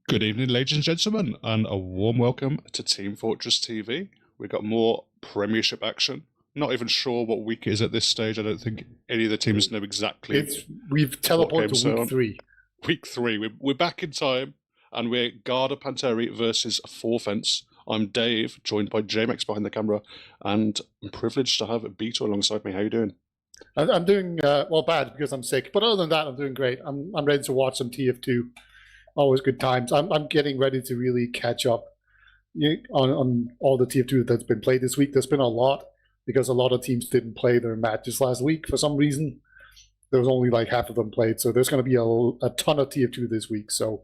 Good evening, ladies and gentlemen, and a warm welcome to Team Fortress TV. We've got more Premiership action. Not even sure what week it is at this stage. I don't think any of the teams know exactly. We've teleported to week 3. Week 3. We're back in time, and we're Garda Panteri versus Forfence. I'm Dave, joined by JMX behind the camera, and I'm privileged to have Beto alongside me. How you doing? I'm doing bad because I'm sick, but other than that, I'm doing great. I'm ready to watch some TF2. Always good times. I'm getting ready to really catch up on all the TF2 that's been played this week. There's been a lot because a lot of teams didn't play their matches last week for some reason. There was only like half of them played, so there's going to be a ton of TF2 this week. So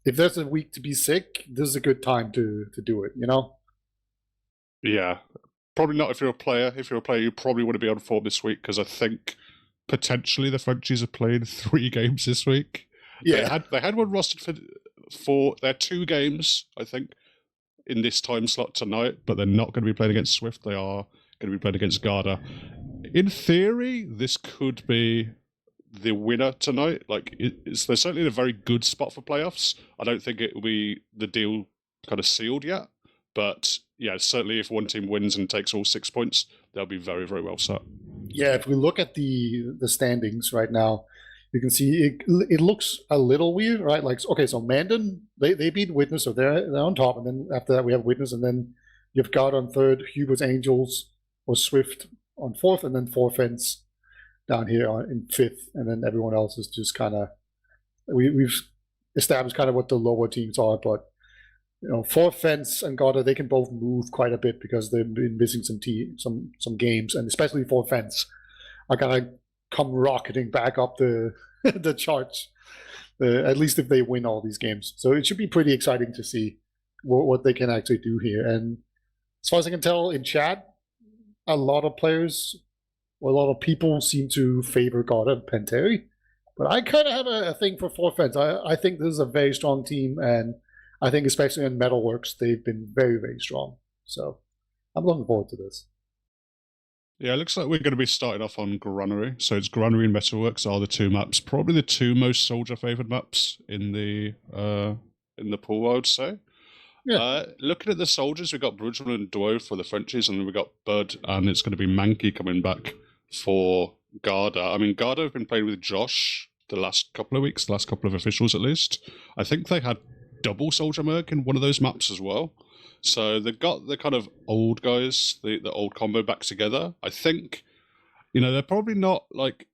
if there's a week to be sick, this is a good time to do it. Yeah, probably not if you're a player. If you're a player, you probably want to be on form this week because I think potentially the Frenchies have played 3 games this week. Yeah, they had one rostered for their 2 games, I think, in this time slot tonight, but they're not going to be playing against Swift. They are going to be playing against Garda. In theory, this could be the winner tonight. Like, they're certainly in a very good spot for playoffs. I don't think it will be the deal kind of sealed yet, but yeah, certainly if one team wins and takes all 6 points, they'll be very, very well set. Yeah, if we look at the standings right now, you can see it looks a little weird, right? Like, okay, so Mandan, they beat Witness, so they're on top, and then after that we have Witness, and then you've got on 3rd, Hubert's Angels, or Swift on 4th, and then Forfence down here in 5th, and then everyone else is just kind of, we've established kind of what the lower teams are, but Forfence and Garda, they can both move quite a bit because they've been missing some games, and especially Forfence are gonna come rocketing back up the the charts, at least if they win all these games. So it should be pretty exciting to see what they can actually do here. And as far as I can tell in chat, a lot of players, or a lot of people seem to favor Garda Panteri, but I kind of have a thing for Forfence. I think this is a very strong team, and I think especially in Metalworks, they've been very, very strong. So I'm looking forward to this. Yeah, it looks like we're going to be starting off on Granary. So it's Granary and Metalworks are the 2 maps, probably the 2 most soldier-favoured maps in the pool, I would say. Yeah. Looking at the soldiers, we've got Brudgel and Dwo for the Frenchies, and then we've got Bud, and it's going to be Mankey coming back for Garda. I mean, Garda have been playing with Josh the last couple of weeks, the last couple of officials at least. I think they had double Soldier Merc in one of those maps as well. So they've got the kind of old guys, the old combo back together. I think, they're probably not like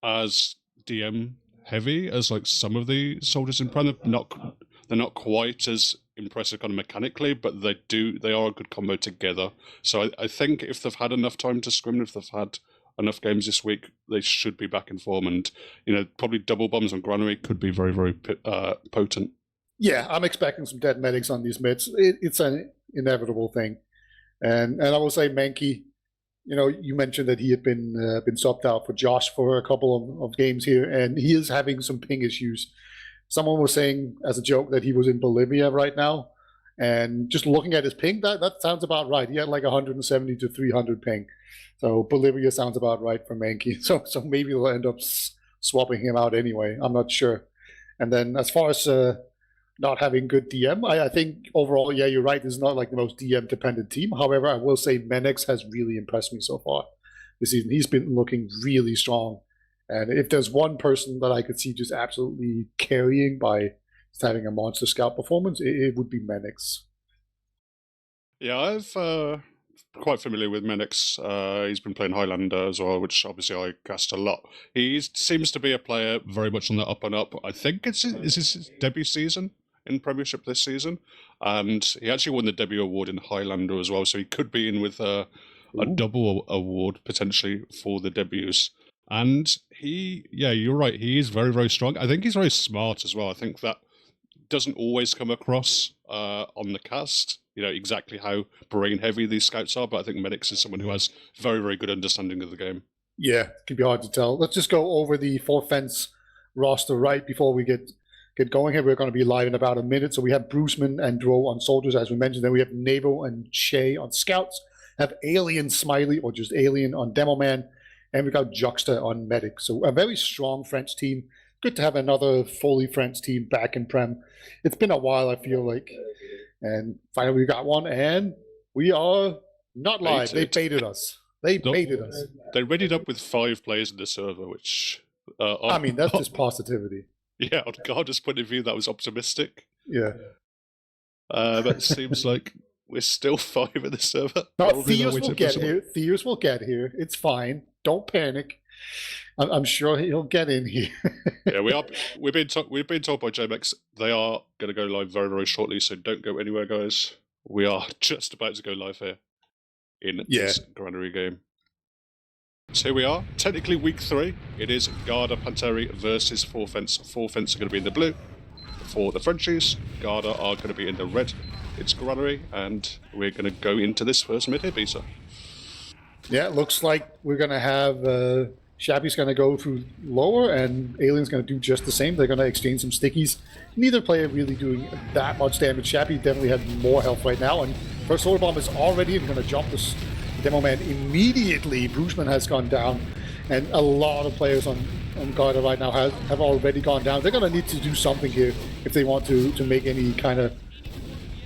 as DM heavy as like some of the soldiers in Prem. They're not quite as impressive kind of mechanically, but they are a good combo together. So I think if they've had enough time to scrim, if they've had enough games this week, they should be back in form. And probably double bombs on Granary could be very, very potent. Yeah, I'm expecting some dead medics on these mids. It's an inevitable thing, and I will say Mankey. You mentioned that he had been subbed out for Josh for a couple of games here, and he is having some ping issues. Someone was saying as a joke that he was in Bolivia right now, and just looking at his ping, that sounds about right. He had like 170 to 300 ping, so Bolivia sounds about right for Mankey. So maybe we'll end up swapping him out anyway. I'm not sure. And then as far as not having good DM, I think overall, yeah, you're right. This is not like the most DM dependent team. However, I will say Menex has really impressed me so far this season. He's been looking really strong. And if there's one person that I could see just absolutely carrying by just having a monster scout performance, it would be Menex. Yeah, I've quite familiar with Menex. He's been playing Highlander as well, which obviously I cast a lot. He seems to be a player very much on the up and up. I think it's his debut season in Premiership this season, and he actually won the debut award in Highlander as well, so he could be in with a double award potentially for the debuts. And you're right, he is very, very strong. I think he's very smart as well. I think that doesn't always come across on the cast, exactly how brain heavy these scouts are, but I think Menex is someone who has very, very good understanding of the game. Yeah, it can be hard to tell. Let's just go over the Forfence roster right before we get going here. We're going to be live in about a minute. So we have Bruceman and Dro on soldiers, as we mentioned. Then we have Navo and Shay on scouts. Have Alien Smiley, or just Alien, on Demo Man. And we've got Juxta on medic. So a very strong French team. good to have another fully French team back in Prem. It's been a while, I feel like. And finally we got one, and we are not live. They baited us. They baited us. They readied up with 5 players in the server, which... I mean, that's just positivity. Yeah, on Garda's point of view, that was optimistic. Yeah. But it seems like we're still 5 in the server. No, Theos will get here. Theos will get here. It's fine. Don't panic. I'm sure he'll get in here. Yeah, we are. We've been told by JMX they are going to go live very, very shortly. So don't go anywhere, guys. We are just about to go live here in this Granary game. So here we are. Technically, week 3. It is Garda Panteri versus 4Fence. 4Fence are going to be in the blue. For the Frenchies, Garda are going to be in the red. It's Granary, and we're going to go into this first mid here, Bisa. Yeah, it looks like we're going to have Shabby's going to go through lower, and Alien's going to do just the same. They're going to exchange some stickies. Neither player really doing that much damage. Shabby definitely has more health right now, and first solar bomb is already going to jump this demo man immediately. Bruceman has gone down, and a lot of players on Garda right now have already gone down. They're going to need to do something here if they want to make any kind of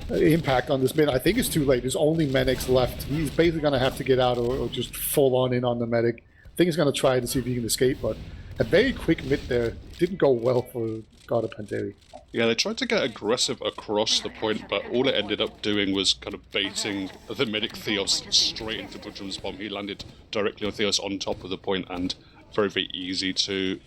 impact on this mid. I think it's too late. There's only Menix left. He's basically going to have to get out or just full on in on the medic. I think he's going to try to see if he can escape, but a very quick mid there didn't go well for Garda Panteri. Yeah, they tried to get aggressive across the point, but all it ended up doing was kind of baiting the medic Theos straight into Budrum's bomb. He landed directly on Theos on top of the point, and very, very easy to...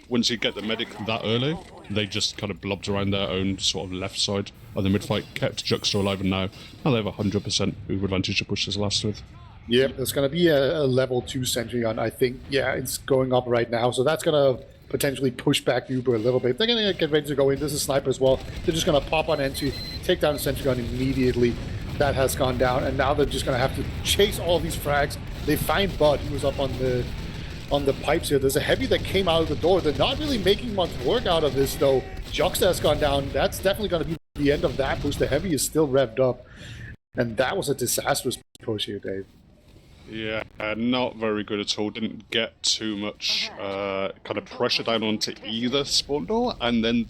Once you get the medic that early, they just kind of blobbed around their own sort of left side of the mid-fight, kept Juxta alive, and now they have 100% Uber advantage to push this last with. Yep, there's going to be a level 2 sentry gun, I think. Yeah, it's going up right now, so that's going to potentially push back Uber a little bit. They're going to get ready to go in. This is Sniper as well. They're just going to pop on entry, take down the sentry gun immediately. That has gone down, and now they're just going to have to chase all these frags. They find Bud, who was up on the pipes here. There's a heavy that came out of the door. They're not really making much work out of this, though. Juxta has gone down. That's definitely going to be the end of that push. The heavy is still revved up, and that was a disastrous push here, Dave. Yeah, not very good at all. Didn't get too much kind of pressure down onto either spawn door, and then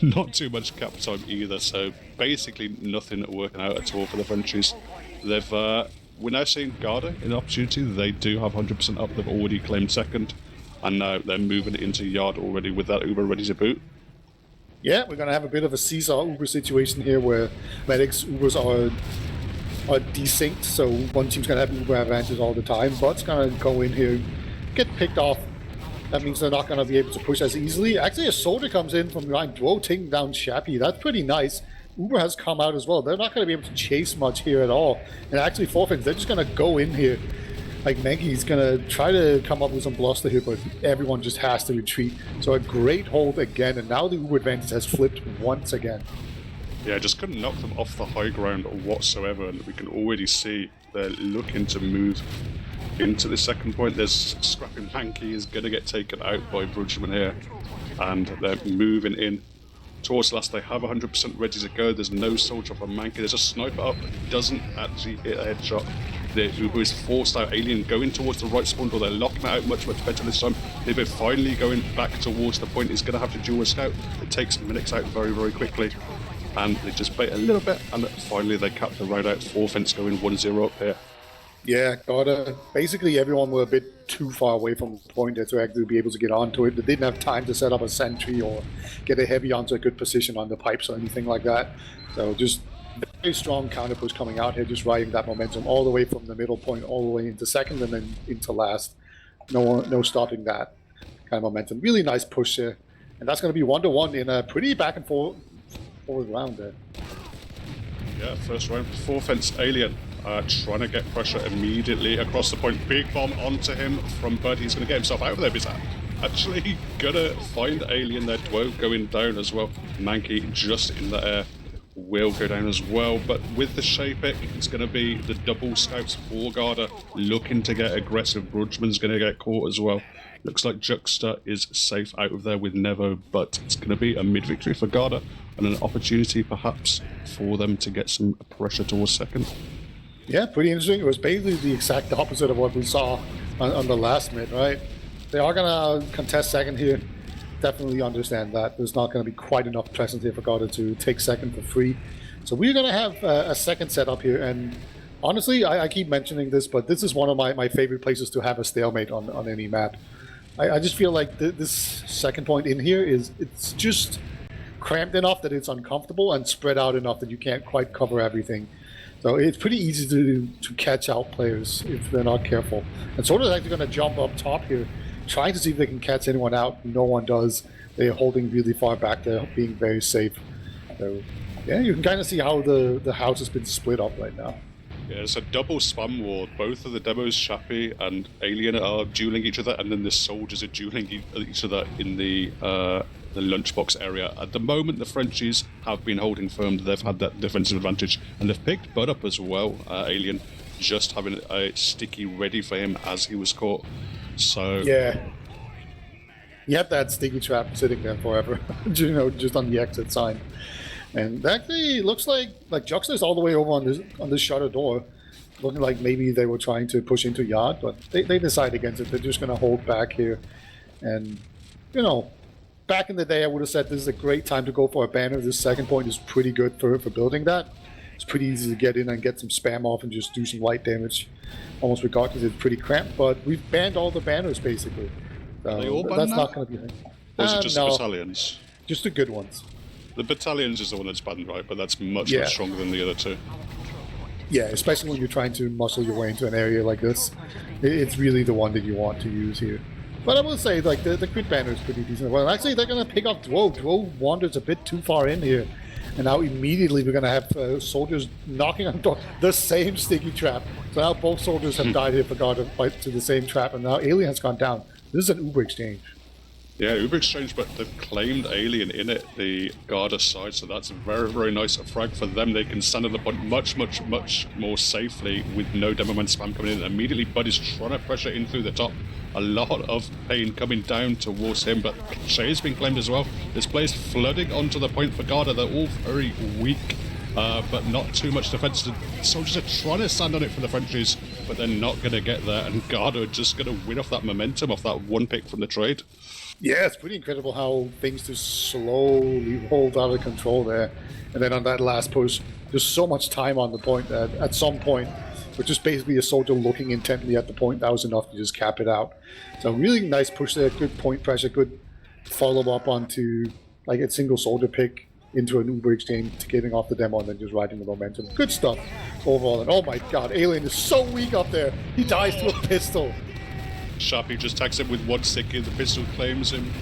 not too much cap time either. So basically nothing working out at all for the Frenchies. We're now seeing Garda in the opportunity. They do have 100% up. They've already claimed second, and now they're moving into yard already with that Uber ready to boot. Yeah, we're going to have a bit of a seesaw Uber situation here where medics Ubers are desynced, so one team's going to have Uber advantage all the time. Bud's going to go in here, get picked off. That means they're not going to be able to push as easily. Actually, a soldier comes in from behind, taking down Shappy. That's pretty nice. Uber has come out as well. They're not going to be able to chase much here at all. And actually, 4Fence, they're just going to go in here. Like, Menki's going to try to come up with some bluster here, but everyone just has to retreat. So a great hold again, and now the Uber advantage has flipped once again. Yeah, just couldn't knock them off the high ground whatsoever, and we can already see they're looking to move into the second point. There's Scrapping Hanky is going to get taken out by Brudgeman here, and they're moving in towards last. They have 100% ready to go. There's no soldier for Mankey. There's a sniper up, doesn't actually hit a headshot. The Uber is forced out. Alien going towards the right spawn door. They're locking it out much better this time. They've been finally going back towards the point. He's going to have to duel a scout. It takes Minix out very, very quickly. And they just bait a little bit, and finally they cap the ride out. 4Fence going 1-0 up here. Yeah, basically everyone were a bit too far away from the point there to actually be able to get onto it. They didn't have time to set up a sentry or get a heavy onto a good position on the pipes or anything like that. So just very strong counter push coming out here, just riding that momentum all the way from the middle point all the way into second and then into last. No stopping that kind of momentum. Really nice push here. And that's going to be 1-1 in a pretty back and forward round there. Yeah, first round. 4Fence Alien trying to get pressure immediately across the point. Big bomb onto him from Bud. He's going to get himself out of there. But he's actually going to find Alien there. Dwo going down as well. Mankey just in the air will go down as well. But with the shape pick, it's going to be the double scouts for Garda looking to get aggressive. Brudgeman's going to get caught as well. Looks like Juxta is safe out of there with Nevo, but it's going to be a mid-victory for Garda and an opportunity perhaps for them to get some pressure towards second. Yeah, pretty interesting. It was basically the exact opposite of what we saw on the last mid, right? They are going to contest second here. definitely understand that. There's not going to be quite enough presence here for Garda to take second for free. So we're going to have a second setup here. And honestly, I keep mentioning this, but this is one of my favorite places to have a stalemate on any map. I just feel like this second point in here it's just cramped enough that it's uncomfortable and spread out enough that you can't quite cover everything. So it's pretty easy to catch out players if they're not careful. And Soda's actually going to jump up top here, trying to see if they can catch anyone out. No one does. They're holding really far back. They're being very safe. So yeah, you can kind of see how the house has been split up right now. Yeah, it's a double spam war. Both of the demos, Shappy and Alien, are dueling each other, and then the soldiers are dueling each other in the lunchbox area. At the moment, the Frenchies have been holding firm. They've had that defensive advantage, and they've picked Bud up as well. Alien just having a sticky ready for him as he was caught. So yeah, you have that sticky trap sitting there forever, just on the exit sign. And actually, it looks like Juxta's all the way over on this shutter door, looking like maybe they were trying to push into yard, but they decide against it. They're just going to hold back here. And, back in the day, I would have said this is a great time to go for a banner. This second point is pretty good for building that. It's pretty easy to get in and get some spam off and just do some light damage, almost regardless. It's pretty cramped, but we've banned all the banners, basically. Are they all banned that's now? not going to be a thing. Or is it just the No, battalions? just the good ones. The battalions is the one that's banned, right? But that's much stronger than the other two. Yeah, especially when you're trying to muscle your way into an area like this. It's really the one that you want to use here. But I will say, like, the crit banner is pretty decent. Well, actually, they're going to pick up Dwo. Dwo wanders a bit too far in here. And now immediately we're going to have soldiers knocking on the door. The same sticky trap. So now both soldiers have died here for God to fight to the same trap. And now Alien has gone down. This is an Uber exchange. Yeah, Uber exchange, but they've claimed Alien in it, the Garda side, so that's very, very nice. A frag for them. They can stand at the point much, much, much more safely with no Demoman spam coming in. Immediately, Bud is trying to pressure in through the top. A lot of pain coming down towards him, but Shay's been claimed as well. This play's flooding onto the point for Garda. They're all very weak, but not too much defense. The soldiers are trying to stand on it for the Frenchies, but they're not going to get there, and Garda are just going to win off that momentum, off that one pick from the trade. Yeah, it's pretty incredible how things just slowly hold out of control there. And then on that last push, there's so much time on the point that at some point, with just basically a soldier looking intently at the point, that was enough to just cap it out. So really nice push there, good point pressure, good follow-up onto like a single soldier pick into an Uber exchange to getting off the demo and then just riding the momentum. Good stuff overall. And oh my god, Alien is so weak up there. He dies to a pistol. Shappy just tags him with one sticky, the pistol claims him.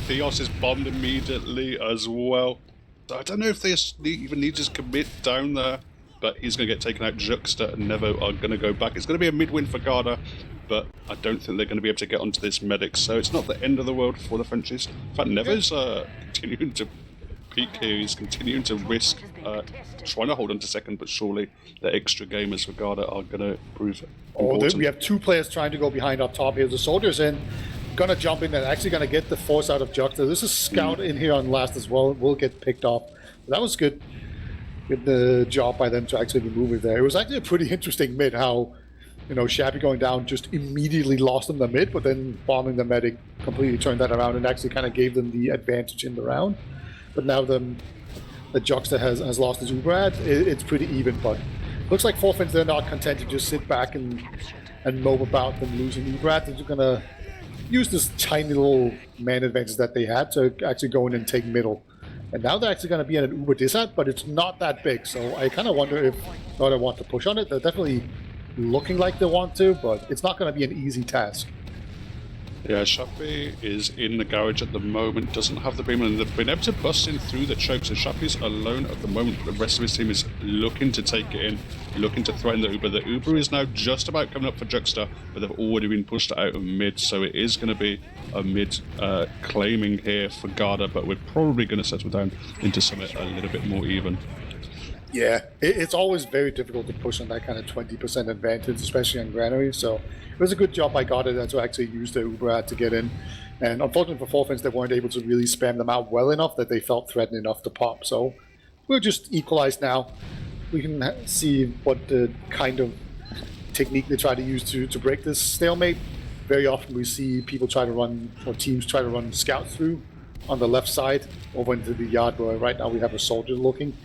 Theos is bombed immediately as well. I don't know if they even need to commit down there, but he's going to get taken out. Juxta and Nevo are going to go back. It's going to be a mid-win for Garda, but I don't think they're going to be able to get onto this medic, so it's not the end of the world for the Frenchies. In fact, Nevo's continuing to peak here. He's continuing to risk trying to hold on to second, but surely the extra gamers for Garda are going to prove important. We have two players trying to go behind up top here. The soldiers in, gonna jump in and actually gonna get the force out of Juxta. This is Scout in here on last as well. Will get picked off. That was good. Good job by them to actually remove it there. It was actually a pretty interesting mid how, Shappy going down just immediately lost them the mid, but then bombing the medic completely turned that around and actually kind of gave them the advantage in the round. But now the Juxta has lost his Uber it's pretty even, but looks like Forfins, they're not content to just sit back and mope about them losing Uber. They're just gonna use this tiny little man advantage that they had to actually go in and take middle. And now they're actually going to be in an Uber disat, but it's not that big. So I kind of wonder if they want to push on it. They're definitely looking like they want to, but it's not going to be an easy task. Yeah, Shappy is in the garage at the moment, doesn't have the beam, and they've been able to bust in through the choke, so Shappy's alone at the moment. The rest of his team is looking to take it in, looking to threaten the Uber. The Uber is now just about coming up for Juxta, but they've already been pushed out of mid, so it is going to be a mid claiming here for Garda, but we're probably going to settle down into something a little bit more even. Yeah, it's always very difficult to push on that kind of 20% advantage, especially on Granary, so it was a good job by Garda to actually use the Uber to get in. And unfortunately for Forfins, they weren't able to really spam them out well enough that they felt threatened enough to pop. So we're just equalized now. We can see what the kind of technique they try to use to break this stalemate. Very often we see people try to run, or teams try to run scouts through on the left side over into the yard where right now we have a soldier looking.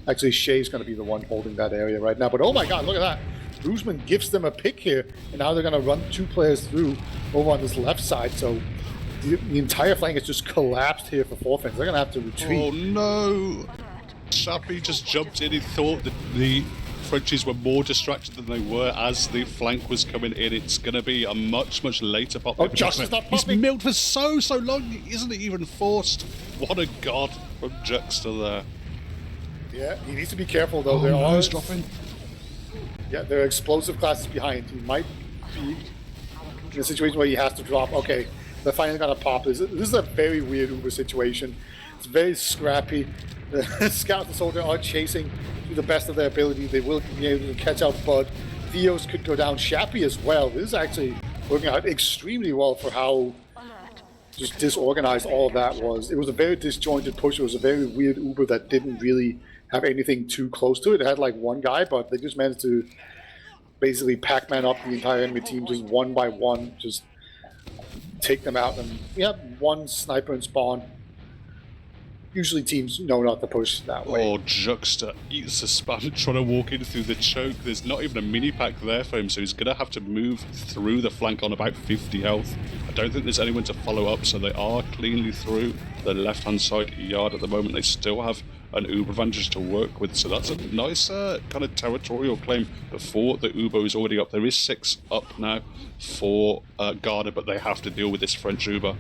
Actually, Shay's going to be the one holding that area right now. But oh my god, look at that. Roosman gives them a pick here, and now they're going to run 2 players through over on this left side. So the entire flank has just collapsed here for Forfans. They're going to have to retreat. Oh no! Shappy just jumped in. He thought that the Frenchies were more distracted than they were as the flank was coming in. It's going to be a much, much later pop. Oh, Josh is not popping. He's milled for so long. He isn't even forced. What a god from Juxta there. Yeah, he needs to be careful though. He's dropping. Yeah, there are explosive classes behind. He might be in a situation where he has to drop. Okay, they're finally gonna pop. This is a very weird Uber situation. It's very scrappy. The scout and soldier are chasing to the best of their ability. They will be able to catch up, but Theos could go down. Shappy as well. This is actually working out extremely well for how just disorganized all of that was. It was a very disjointed push. It was a very weird Uber that didn't really have anything too close to it. It had like one guy, but they just managed to basically Pac-Man up the entire enemy team just one by one, just take them out. And we have one sniper in spawn. Usually teams know not to push that way. Oh, Juxta eats a spam trying to walk in through the choke. There's not even a mini pack there for him, so he's going to have to move through the flank on about 50 health. I don't think there's anyone to follow up, so they are cleanly through the left-hand side yard at the moment. They still have an Uber advantage to work with, so that's a nice kind of territorial claim before the Uber is already up. There is 6 up now for Garda, but they have to deal with this French Uber.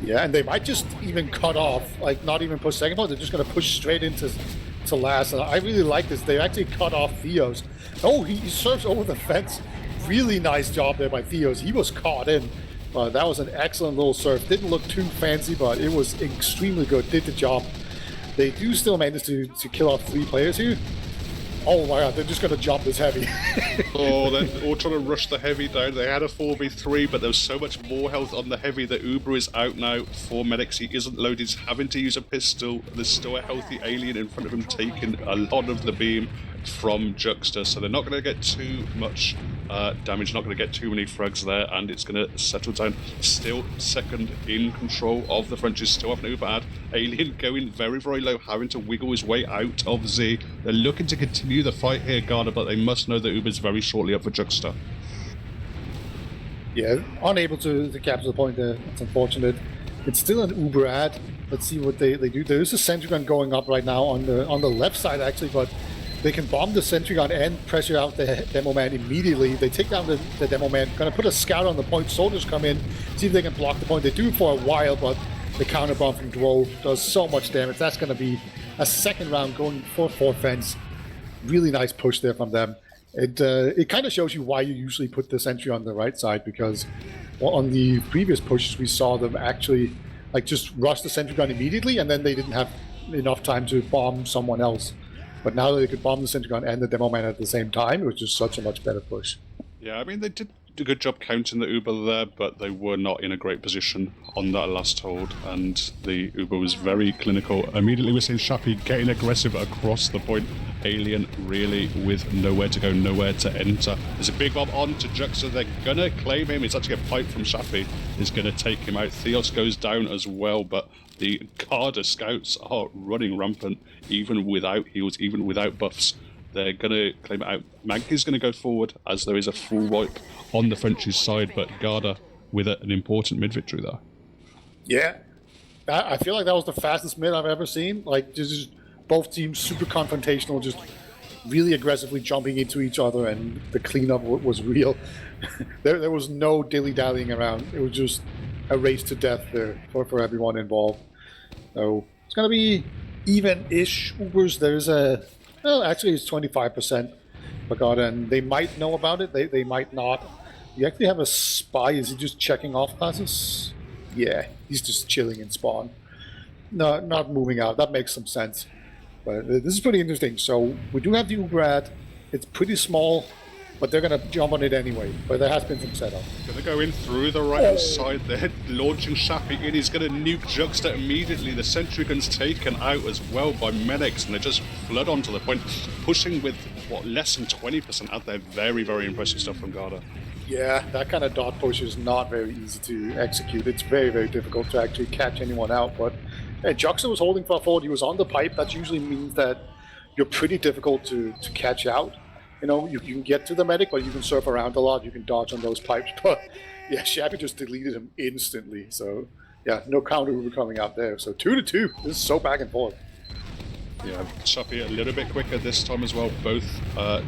Yeah, and they might just even cut off, like not even push second point. They're just going to push straight into last. And I really like this. They actually cut off Theos. Oh, he surfs over the fence. Really nice job there by Theos. He was caught in. That was an excellent little surf. Didn't look too fancy, but it was extremely good. Did the job. They do still manage to kill off 3 players here. Oh my god, they're just going to jump this heavy. Oh, they're all trying to rush the heavy down. They had a 4v3, but there's so much more health on the heavy. The Uber is out now for medics. He isn't loaded. He's having to use a pistol. There's still a healthy alien in front of him taking a lot of the beam from Juxta, so they're not going to get too much damage, not going to get too many frags there, and it's going to settle down. Still second in control of the Frenchies, still have an Uber ad. Alien going very, very low, having to wiggle his way out of Z. They're looking to continue the fight here, Garda, but they must know that Uber's very shortly up for Juxta. Yeah, unable to capture the point there. It's unfortunate. It's still an Uber ad. Let's see what they do. There is a sentry gun going up right now on the left side, actually, but they can bomb the sentry gun and pressure out the demo man immediately. They take down the demo man. Gonna put a scout on the point. Soldiers come in, see if they can block the point. They do it for a while, but the counter bomb from Dwo does so much damage. That's gonna be a second round going for fence. Really nice push there from them. It kind of shows you why you usually put the sentry on the right side, because on the previous pushes we saw them actually like just rush the sentry gun immediately, and then they didn't have enough time to bomb someone else. But now they could bomb the sentry gun and the demo man at the same time, it was just such a much better push. Yeah, I mean, they did a good job counting the Uber there, but they were not in a great position on that last hold, and the Uber was very clinical. Immediately we're seeing Shappy getting aggressive across the point. Alien really with nowhere to go, nowhere to enter. There's a big bomb on to Juxta. They're gonna claim him. It's actually a pipe from Shappy is gonna take him out. Theos goes down as well, but the Garda scouts are running rampant, even without heals, even without buffs. They're going to claim it out. Mankey's going to go forward as there is a full wipe on the French's side, but Garda with an important mid victory there. Yeah, I feel like that was the fastest mid I've ever seen. Like, just both teams super confrontational, just really aggressively jumping into each other, and the cleanup was real. There was no dilly-dallying around. It was just a race to death there for everyone involved. So it's going to be even-ish Ubers. There's well, actually it's 25% for Garda, and they might know about it. They might not. You actually have a spy. Is he just checking off classes? Yeah, he's just chilling in spawn. No, not moving out. That makes some sense. But this is pretty interesting. So we do have the Uber ad. It's pretty small, but they're going to jump on it anyway. But there has been some setup. Going to go in through the right-hand side there, launching Shappy in. He's going to nuke Juxta immediately. The sentry gun's taken out as well by medics, and they just flood onto the point, pushing with, what, less than 20% out there. Very, very impressive stuff from Garda. Yeah, that kind of dot push is not very easy to execute. It's very, very difficult to actually catch anyone out. But Juxta was holding far forward. He was on the pipe. That usually means that you're pretty difficult to catch out. You know, you can get to the medic, but you can surf around a lot. You can dodge on those pipes. But yeah, Shabby just deleted him instantly. So yeah, no counter Uber coming out there. So 2-2. This is so back and forth. Yeah, Choppy a little bit quicker this time as well. Both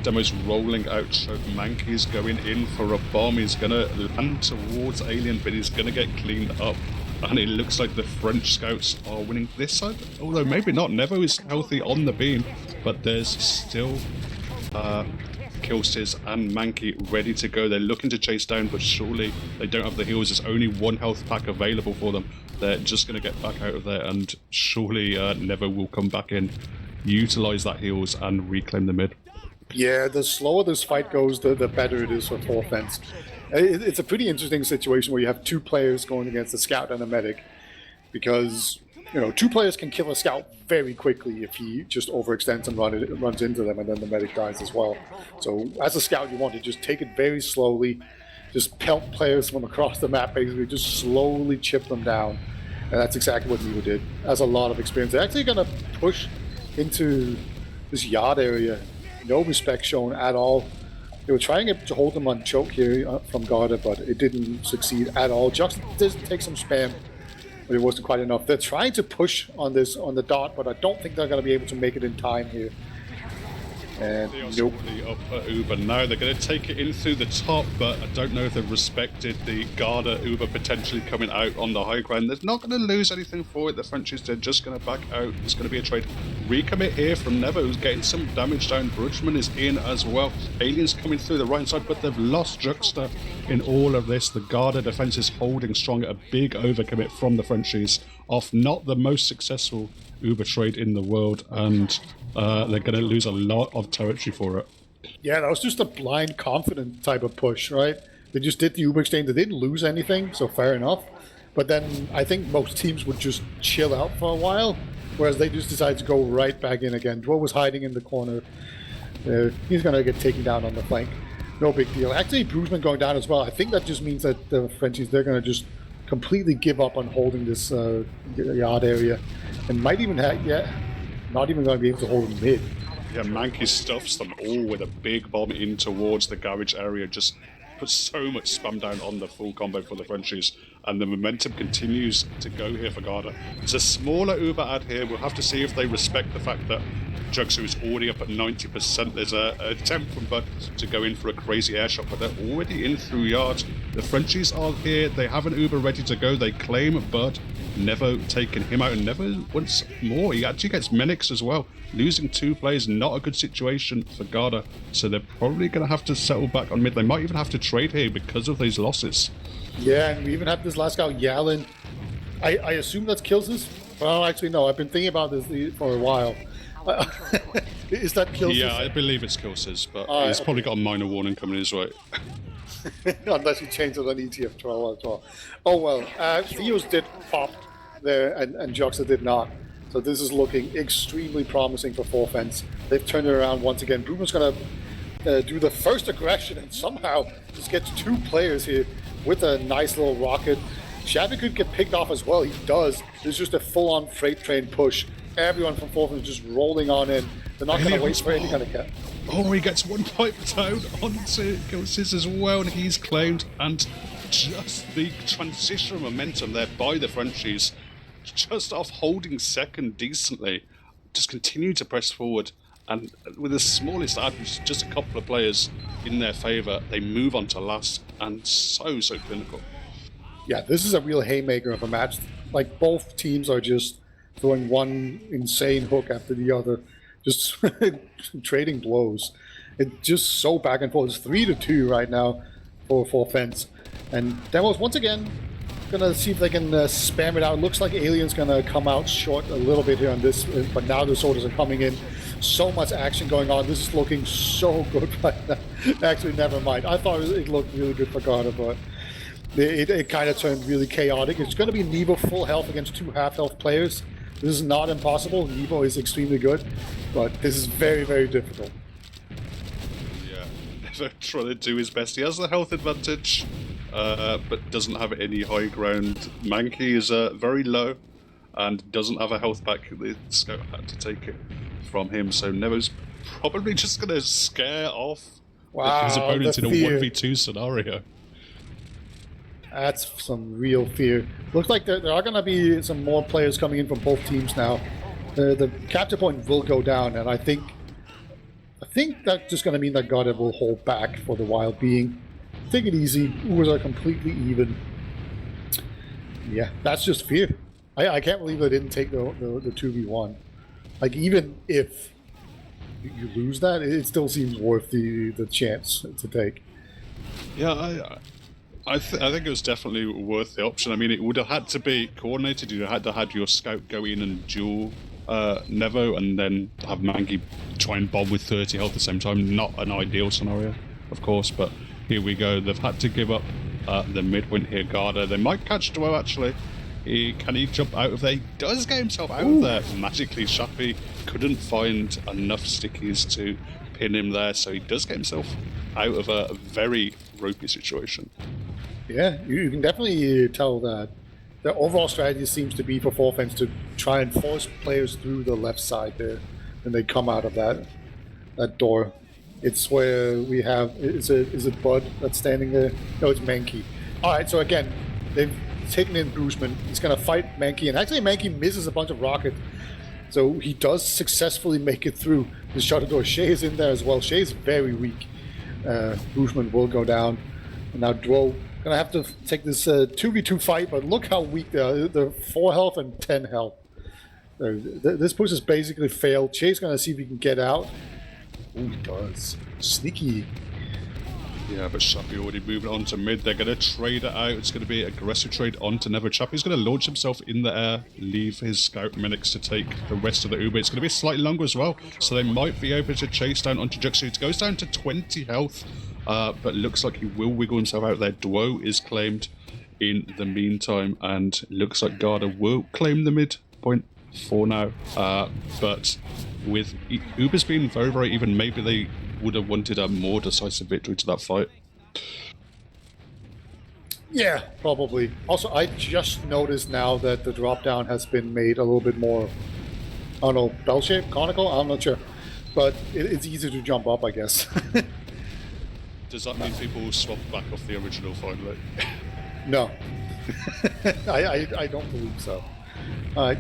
demos rolling out. So Mankey's going in for a bomb. He's going to land towards Alien, but he's going to get cleaned up. And it looks like the French scouts are winning this side. Although maybe not. Nevo is healthy on the beam, but there's still Killsis and Mankey ready to go. They're looking to chase down, but surely they don't have the heals. There's only one health pack available for them. They're just going to get back out of there, and surely Nevo will come back in, utilize that heals, and reclaim the mid. Yeah, the slower this fight goes, the better it is for full fence. It's a pretty interesting situation where you have two players going against a scout and a medic, because you know, two players can kill a scout very quickly if he just overextends and runs into them, and then the medic dies as well. So as a scout, you want to just take it very slowly, just pelt players from across the map, basically just slowly chip them down. And that's exactly what Nevo did. Has a lot of experience. They're actually going to push into this yard area. No respect shown at all. They were trying to hold them on choke here from Garda, but it didn't succeed at all. Just did take some spam, but it wasn't quite enough. They're trying to push on the dot, but I don't think they're going to be able to make it in time here. And nope. Up at Uber now. They're going to take it in through the top, but I don't know if they've respected the Garda Uber potentially coming out on the high ground. They're not going to lose anything for it. The Frenchies, they're just going to back out. It's going to be a trade. Recommit here from Nevo, who's getting some damage down. Brudgeman is in as well. Aliens coming through the right side, but they've lost Juxta in all of this. The Garda defense is holding strong. A big overcommit from the Frenchies off not the most successful Uber trade in the world, and they're going to lose a lot of territory for it. Yeah, that was just a blind, confident type of push, right? They just did the Uber exchange. They didn't lose anything, so fair enough. But then I think most teams would just chill out for a while, whereas they just decided to go right back in again. Dwo was hiding in the corner. He's going to get taken down on the flank. No big deal. Actually, Bruceman going down as well. I think that just means that the Frenchies, they're going to just completely give up on holding this yard area, and might even have, not even going to be able to hold them mid. Yeah, Mankey stuffs them all with a big bomb in towards the garage area, just puts so much spam down on the full combo for the Frenchies, and the momentum continues to go here for Garda. It's a smaller Uber ad here. We'll have to see if they respect the fact that Juxu is already up at 90%. There's a attempt from Bud to go in for a crazy air shot, but they're already in through yards. The Frenchies are here. They have an Uber ready to go. They claim Bud. Nevo taking him out, and Nevo wants more. He actually gets Menix as well. Losing two players, not a good situation for Garda, so they're probably going to have to settle back on mid. They might even have to trade here because of these losses. Yeah, and we even have this last guy, Yalin. I assume that's Killsis? Well, actually, no. I've been thinking about this for a while. Is that Killsis? Yeah, I believe it's Killsis, but he's probably got a minor warning coming his way. Unless you change it on ETF2L as well. Oh well, Theos did pop there, and Juxta did not. So this is looking extremely promising for full fence. They've turned it around once again. Bruno's going to do the first aggression and somehow just gets two players here with a nice little rocket. Shabby could get picked off as well. He does. There's just a full-on freight train push. Everyone from full fence just rolling on in. They're not going to wait for any kind of cap. Oh, he gets one pipe down onto Killsis as well, and he's claimed. And just the transition momentum there by the Frenchies, just off holding second decently, just continue to press forward. And with the smallest ad, just a couple of players in their favour, they move on to last, and so clinical. Yeah, this is a real haymaker of a match. Like, both teams are just throwing one insane hook after the other, just trading blows. It's just so back and forth. It's 3-2 right now for fence. And Demos, once again, gonna see if they can spam it out. Looks like Alien's gonna come out short a little bit here on this, but now the sorters are coming in. So much action going on. This is looking so good right now. Actually, never mind. I thought it looked really good for Garda, but it kind of turned really chaotic. It's going to be Nevo full health against two half-health players. This is not impossible. Nevo is extremely good, but this is very, very difficult. Yeah, Never trying to do his best. He has the health advantage, but doesn't have any high ground. Mankey is very low and doesn't have a health back. The scout had to take it from him, so Nevo's probably just going to scare off his opponents in a 1v2 scenario. That's some real fear. Looks like there are going to be some more players coming in from both teams now. The capture point will go down, and I think that's just going to mean that Garda will hold back for the while being. Take it easy. Ubers are completely even. Yeah, that's just fear. I can't believe they didn't take the 2v1. Like, even if you lose that, it still seems worth the chance to take. Yeah, I think it was definitely worth the option. I mean, it would have had to be coordinated. You had to have your scout go in and duel Nevo, and then have Mankey try and bomb with 30 health at the same time. Not an ideal scenario, of course, but here we go. They've had to give up the midpoint here, Garda. They might catch Duo, actually. Can he jump out of there? He does get himself out of there. Magically, Shappy couldn't find enough stickies to pin him there, so he does get himself out of a very ropey situation. Yeah, you can definitely tell that the overall strategy seems to be for Forfence to try and force players through the left side there when they come out of that door. It's where we have, is it Bud that's standing there? No, it's Mankey. All right, so again, they've taken in Boozman. He's going to fight Mankey, and actually Mankey misses a bunch of rockets, so he does successfully make it through the shutter door. Shay is in there as well. Shay is very weak. Boozman will go down, and now Dwo gonna have to take this 2v2 fight, but look how weak they are. They're 4 health and 10 health. This push is basically failed. Shay's gonna see if he can get out. Ooh, he does. Sneaky. Yeah, but Shappy already moving on to mid. They're going to trade it out. It's going to be aggressive trade onto Nevo. Shappy's going to launch himself in the air, leave his scout Minix to take the rest of the Uber. It's going to be slightly longer as well, so they might be able to chase down onto Juxu. It goes down to 20 health, but looks like he will wiggle himself out there. Duo is claimed in the meantime, and looks like Garda will claim the midpoint for now. But with Uber's being very, very even, maybe they would have wanted a more decisive victory to that fight. Yeah, probably. Also, I just noticed now that the drop down has been made a little bit more, I don't know, bell-shaped, conical? I'm not sure. But it's easier to jump up, I guess. Does that mean people will swap back off the original finally? No. I don't believe so. Alright.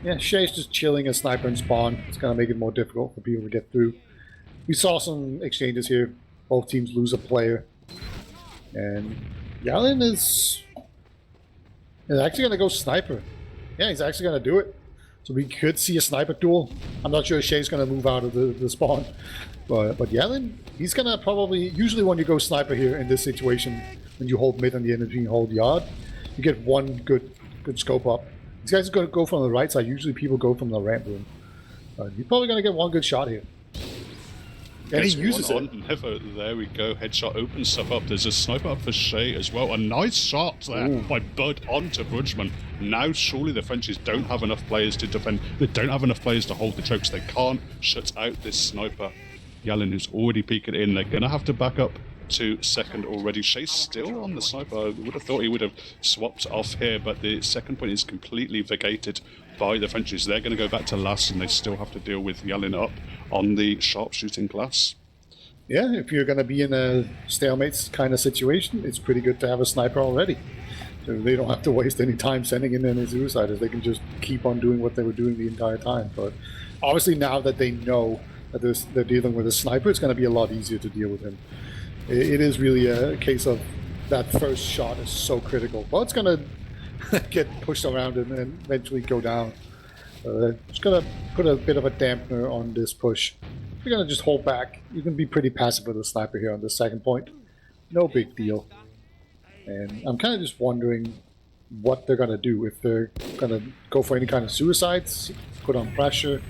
Yeah, Shay's just chilling a sniper and spawn. It's going to make it more difficult for people to get through. We saw some exchanges here. Both teams lose a player. And Yalin is actually going to go sniper. Yeah, he's actually going to do it. So we could see a sniper duel. I'm not sure if Shay's going to move out of the spawn. But Yalin, he's going to probably... Usually when you go sniper here in this situation, when you hold mid on the energy and hold yard, you get one good scope up. These guys are going to go from the right side. Usually people go from the ramp room. You're probably going to get one good shot here. And he uses it. Never. There we go. Headshot opens stuff up. There's a sniper up for Shay as well. A nice shot there by Bud onto Brudgeman. Now surely the Frenchies don't have enough players to defend. They don't have enough players to hold the chokes. They can't shut out this sniper. Yalin, who's already peeking in. They're going to have to back up to second already. Shay's still on the sniper. I would have thought he would have swapped off here, but the second point is completely vacated by the Frenchies. They're going to go back to last, and they still have to deal with Yalin up on the sharpshooting class. Yeah, if you're going to be in a stalemate kind of situation, it's pretty good to have a sniper already. So they don't have to waste any time sending in any suicides. They can just keep on doing what they were doing the entire time. But obviously now that they know that they're dealing with a sniper, it's going to be a lot easier to deal with him. It is really a case of that first shot is so critical. Well, it's going to get pushed around and then eventually go down. It's going to put a bit of a dampener on this push. If you're going to just hold back, you can be pretty passive with a sniper here on the second point. No big deal. And I'm kind of just wondering what they're going to do. If they're going to go for any kind of suicides, put on pressure.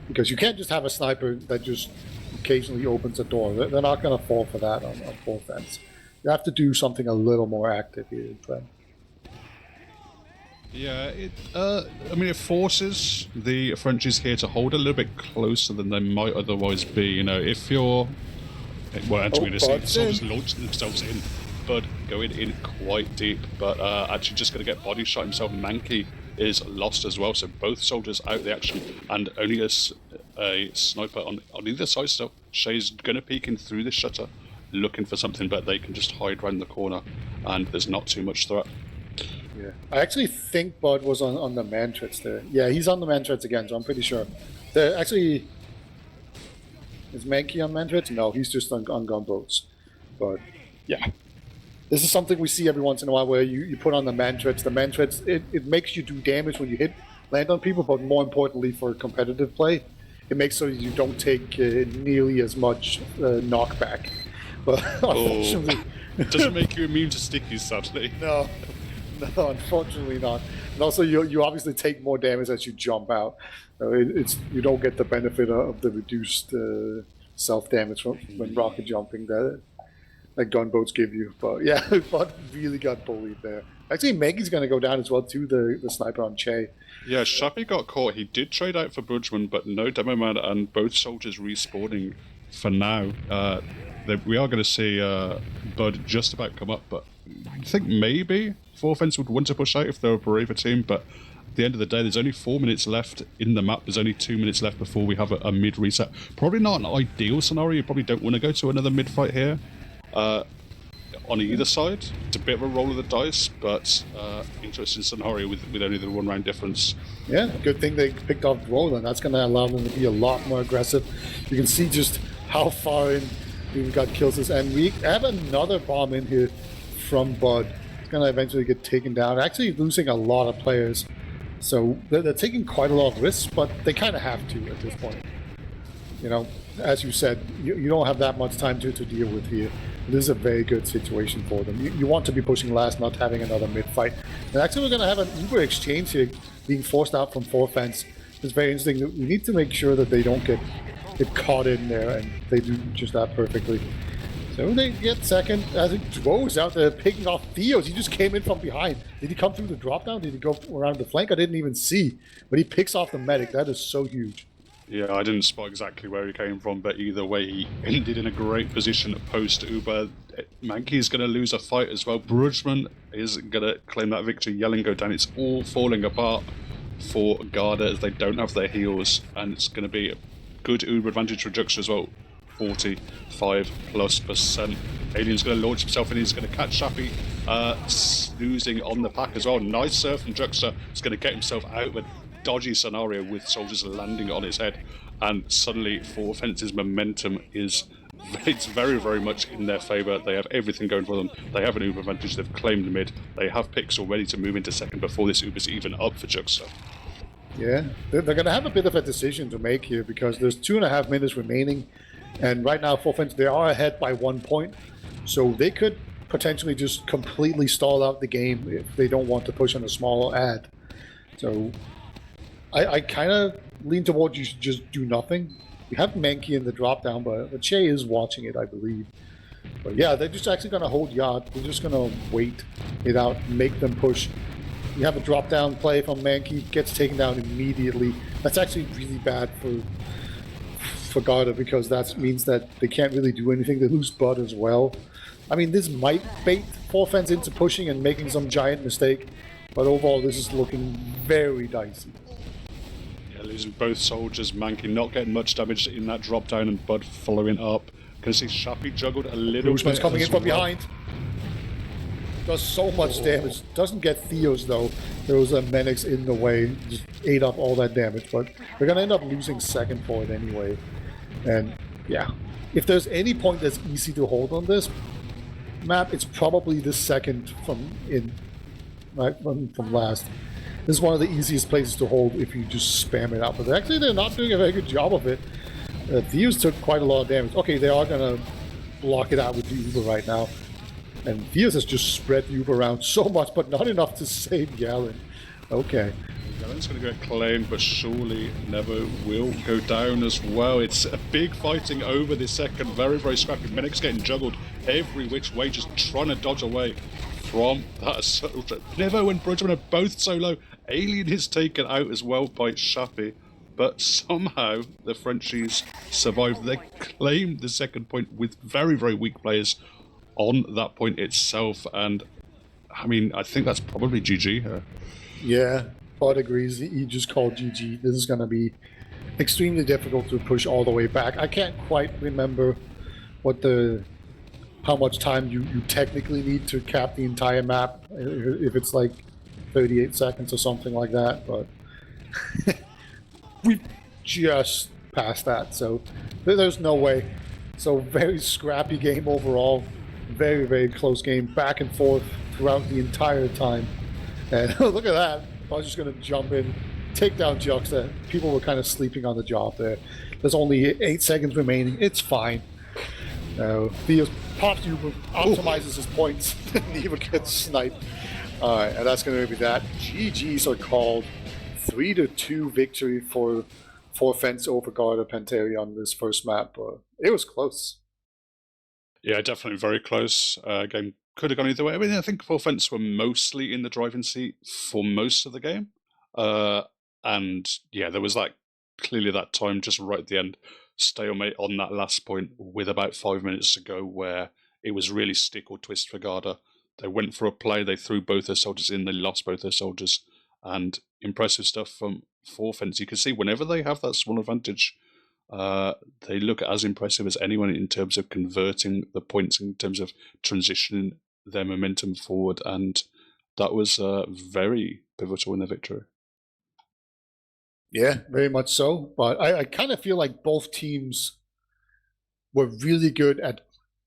Because you can't just have a sniper that just occasionally opens a door. They're not going to fall for that on full fence. You have to do something a little more active here, Trent. Yeah, I mean, it forces the Frenchies here to hold a little bit closer than they might otherwise be. You know, if you're Well, actually, Oh, we're going to Bud's see soldiers in. launch themselves in. Bud going in quite deep, but actually just going to get body shot himself. Mankey is lost as well, so both soldiers out of the action, and only a sniper on either side still. Shay's going to peek in through the shutter, looking for something, but they can just hide around the corner, and there's not too much threat. Yeah, I actually think Bud was on the man threats there. Yeah, he's on the man threats again, so I'm pretty sure. Actually, is Mankey on man threats? No, he's just on gunboats. But yeah, this is something we see every once in a while where you put on the man threats. The man threats, it makes you do damage when you land on people, but more importantly for competitive play, it makes so you don't take nearly as much knockback. But unfortunately, it doesn't make you immune to stickies, sadly. No, unfortunately not. And also, you obviously take more damage as you jump out. You don't get the benefit of the reduced self damage when rocket jumping that gunboats give you. But yeah, Bud really got bullied there. Actually, Mankey's going to go down as well too. The sniper on Che. Yeah, Shappy got caught. He did trade out for Bridgman, but no demo man, and both soldiers respawning for now. We are going to see Bud just about come up, but I think maybe Forfence would want to push out if they're a braver team, but at the end of the day, there's only 4 minutes left in the map. There's only 2 minutes left before we have a mid reset. Probably not an ideal scenario. You probably don't want to go to another mid fight here. On either side, it's a bit of a roll of the dice, but interesting scenario with only the 1 round difference. Yeah, good thing they picked off Roland. That's going to allow them to be a lot more aggressive. You can see just how far in we've got kills this, and we have another bomb in here from Bud. It's going to eventually get taken down. Actually losing a lot of players, so they're taking quite a lot of risks, but they kind of have to at this point. You know, as you said, you don't have that much time to deal with here. This is a very good situation for them. You want to be pushing last, not having another mid-fight. And actually, we're going to have an Uber exchange here, being forced out from Forfence. It's very interesting. We need to make sure that they don't get caught in there, and they do just that perfectly. So they get second as it goes out there, picking off Theos. He just came in from behind. Did he come through the drop down? Did he go around the flank? I didn't even see. But he picks off the medic. That is so huge. Yeah, I didn't spot exactly where he came from, but either way, he ended in a great position post Uber. Mankey's going to lose a fight as well. Bridgman is going to claim that victory. Yelling go down. It's all falling apart for Garda as they don't have their heals, and it's going to be a good Uber advantage reduction as well. 45+%. Alien's going to launch himself and he's going to catch Shappy snoozing on the pack as well. Nice surf from Juxta. He's going to get himself out of a dodgy scenario with soldiers landing on his head, and suddenly Forfence's momentum it's very, very much in their favour. They have everything going for them. They have an Uber advantage. They've claimed the mid. They have picks already to move into second before this Uber's even up for Juxta. Yeah, they're going to have a bit of a decision to make here because there's 2.5 minutes remaining, and right now Forfence, they are ahead by 1 point, so they could potentially just completely stall out the game if they don't want to push on a small ad. So I kind of lean towards you should just do nothing. You have Mankey in the drop down, but Che is watching it, I believe. But yeah, they're just actually going to hold yard. They're just going to wait it out, make them push. You have a drop down play from Mankey, gets taken down immediately. That's actually really bad for Garda because that means that they can't really do anything. They lose Bud as well. I mean, this might bait Forfence into pushing and making some giant mistake, but overall this is looking very dicey. Losing both soldiers, Mankey not getting much damage in that drop down, and Bud following up. Can see Shappy juggled a little bit. Coming in from behind. Does so much damage. Doesn't get Theos though. There was a Menix in the way, just ate up all that damage, but they're gonna end up losing second for it anyway. And yeah, if there's any point that's easy to hold on this map, it's probably the second from last. This is one of the easiest places to hold if you just spam it out. But actually, they're not doing a very good job of it. Theos took quite a lot of damage. Okay, they are going to block it out with the Uber right now. And Theos has just spread the Uber around so much, but not enough to save Galen. Okay. Galen's going to get claimed, but surely never will go down as well. It's a big fighting over this second. Very, very scrappy. Menix getting juggled every which way, just trying to dodge away from that soldier. Nevo and Bridgman are both solo. Alien is taken out as well by Shappy. but somehow the Frenchies survived. They claimed the second point with very, very weak players on that point itself, and I mean, I think that's probably GG here. Yeah, Bud agrees. He just called GG. This is going to be extremely difficult to push all the way back. I can't quite remember how much time you technically need to cap the entire map, if it's like 38 seconds or something like that, but we just passed that, so there's no way. So very scrappy game overall, very, very close game, back and forth throughout the entire time. And look at that. I was just going to jump in, take down Juxta. People were kind of sleeping on the job there. There's only 8 seconds remaining. It's fine. Theo pops you, optimizes his points, and Neva gets sniped. All right, and that's going to be that. GGs are called. 3-2 victory for Fence over Garda Panteri on this first map. It was close. Yeah, definitely very close. Game could have gone either way. I mean, I think Four Fence were mostly in the driving seat for most of the game. And yeah, there was clearly that time just right at the end, stalemate on that last point with about 5 minutes to go, where it was really stick or twist for Garda. They went for a play, they threw both their soldiers in, they lost both their soldiers, and impressive stuff from Four Fence. You can see whenever they have that small advantage, they look as impressive as anyone in terms of converting the points, in terms of transitioning their momentum forward, and that was very pivotal in their victory. Yeah, very much so. But I kind of feel like both teams were really good at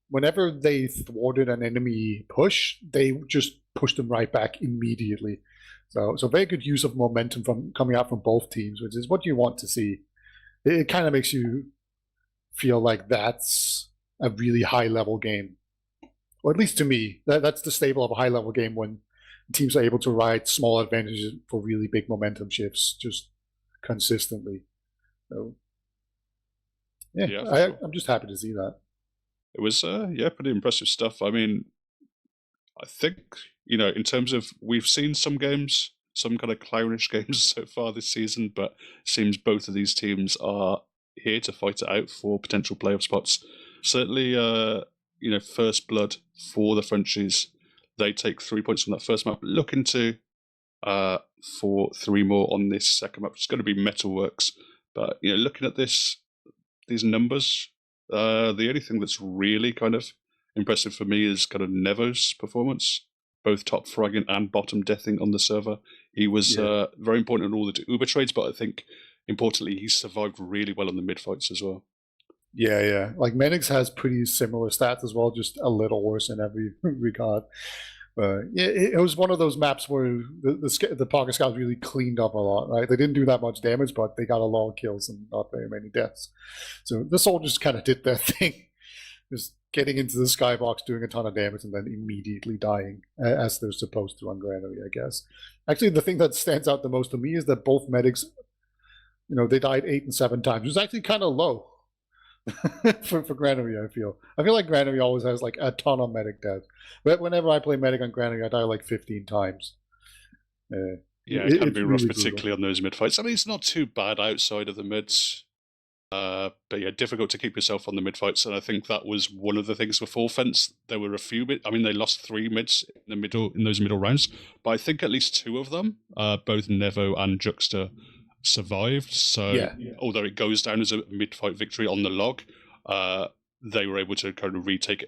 whenever they thwarted an enemy push, they just pushed them right back immediately. So very good use of momentum from coming out from both teams, which is what you want to see. It kind of makes you feel like that's a really high level game, or at least to me, that's the staple of a high level game, when teams are able to ride small advantages for really big momentum shifts just consistently. So yeah, I'm just happy to see that. It was pretty impressive stuff. I mean, I think, in terms of, we've seen some games, some kind of clownish games so far this season, but it seems both of these teams are here to fight it out for potential playoff spots. Certainly, first blood for the Frenchies. They take 3 points from that first map, looking to for 3 more on this second map. It's going to be Metalworks, but looking at these numbers, the only thing that's really kind of impressive for me is kind of Nevo's performance, both top fragging and bottom deathing on the server. He was very important in all the Uber trades, but I think importantly he survived really well on the mid fights as well. Yeah. Like Menix has pretty similar stats as well, just a little worse in every regard. It was one of those maps where the Pocket Scouts really cleaned up a lot, right? They didn't do that much damage, but they got a lot of kills and not very many deaths. So the soldiers kind of did their thing, just getting into the skybox, doing a ton of damage, and then immediately dying, as they're supposed to on Granary, I guess. Actually, the thing that stands out the most to me is that both medics, they died 8 and 7 times. It was actually kind of low. for Granary, I feel like Granary always has like a ton of medic death. But whenever I play medic on Granary, I die like 15 times. It can be rough, really, particularly on those mid fights. I mean, it's not too bad outside of the mids, but yeah, difficult to keep yourself on the mid fights. And I think that was one of the things for Full Fence. There were a few I mean, they lost 3 mids in those middle rounds, but I think at least 2 of them, both Nevo and Juxta, survived. So although it goes down as a mid-fight victory on the log, they were able to kind of retake,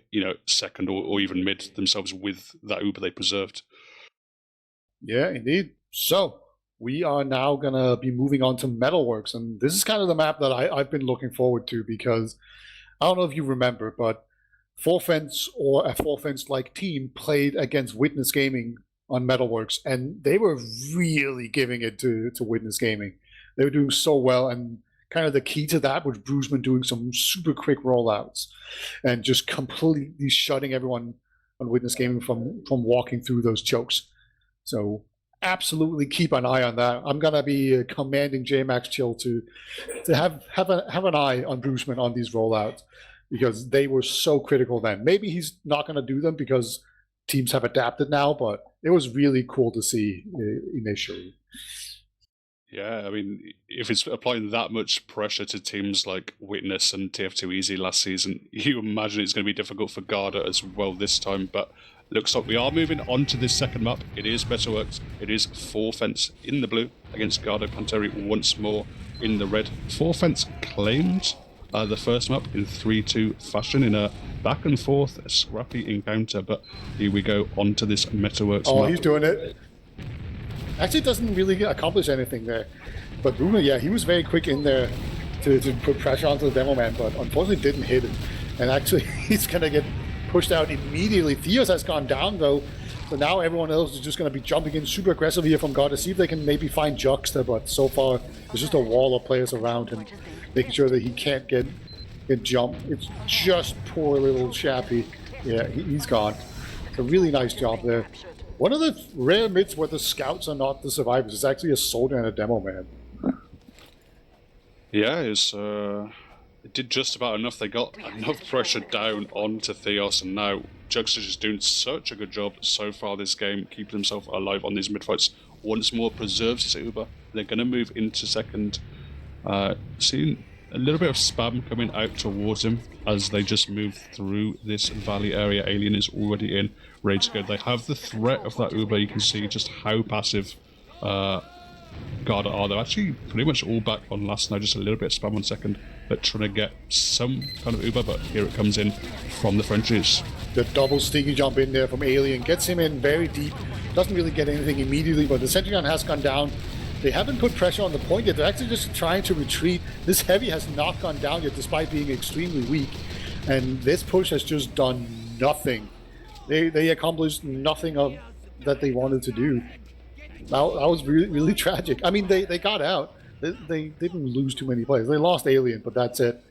second or even mid themselves with that Uber they preserved. Yeah, indeed. So we are now going to be moving on to Metalworks, and this is kind of the map that I've been looking forward to, because I don't know if you remember, but Full Fence or a Full Fence-like team played against Witness Gaming on Metalworks, and they were really giving it to Witness Gaming. They were doing so well, and kind of the key to that was Bruceman doing some super quick rollouts and just completely shutting everyone on Witness Gaming from walking through those chokes. So absolutely keep an eye on that. I'm gonna be commanding JMax Chill to have an eye on Bruceman on these rollouts, because they were so critical then. Maybe he's not gonna do them because teams have adapted now, but it was really cool to see initially. Yeah, I mean, if it's applying that much pressure to teams like Witness and TF2 Easy last season, you imagine it's going to be difficult for Garda as well this time. But looks like we are moving on to this second map. It is Metalworks. It is 4 fence in the blue against Garda Panteri once more in the red. 4 fence claimed the first map in 3-2 fashion in a back and forth scrappy encounter. But here we go on to this Metalworks map. He's doing it. Actually, doesn't really accomplish anything there. But Runa, yeah, he was very quick in there to put pressure onto the demo man, but unfortunately didn't hit it. And actually, he's going to get pushed out immediately. Theos has gone down, though. So now everyone else is just going to be jumping in super aggressively here from God to see if they can maybe find Juxta. But so far, there's just a wall of players around him, making sure that he can't get jumped. It's just poor little Shappy. Yeah, he's gone. It's a really nice job there. One of the rare mids where the scouts are not the survivors. It's actually a soldier and a demo man. Yeah, it did just about enough. They got enough pressure down onto Theos, and now Juxta's just doing such a good job so far this game, keeping himself alive on these mid-fights. Once more preserves his Uber. They're going to move into second. Seeing a little bit of spam coming out towards him as they just move through this valley area. Alien is already in, ready to go. They have the threat of that Uber. You can see just how passive Garda are. They're actually pretty much all back on last now, just a little bit of spam on second, but trying to get some kind of Uber, but here it comes in from the Frenchies. The double sticky jump in there from Alien gets him in very deep. Doesn't really get anything immediately, but the sentry gun has gone down. They haven't put pressure on the point yet. They're actually just trying to retreat. This heavy has not gone down yet, despite being extremely weak. And this push has just done nothing. They accomplished nothing of that they wanted to do. That was really, really tragic. I mean, they got out. They didn't lose too many players. They lost Alien, but that's it.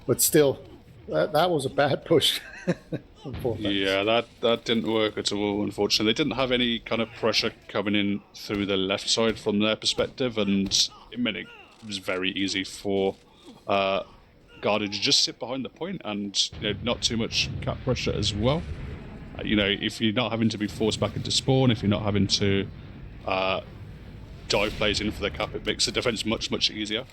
But still, that was a bad push. Yeah, that didn't work at all, unfortunately. They didn't have any kind of pressure coming in through the left side from their perspective, and it meant it was very easy for Garda to just sit behind the point and not too much cap pressure as well. If you're not having to be forced back into spawn, if you're not having to dive plays in for the cap, it makes the defense much, much easier.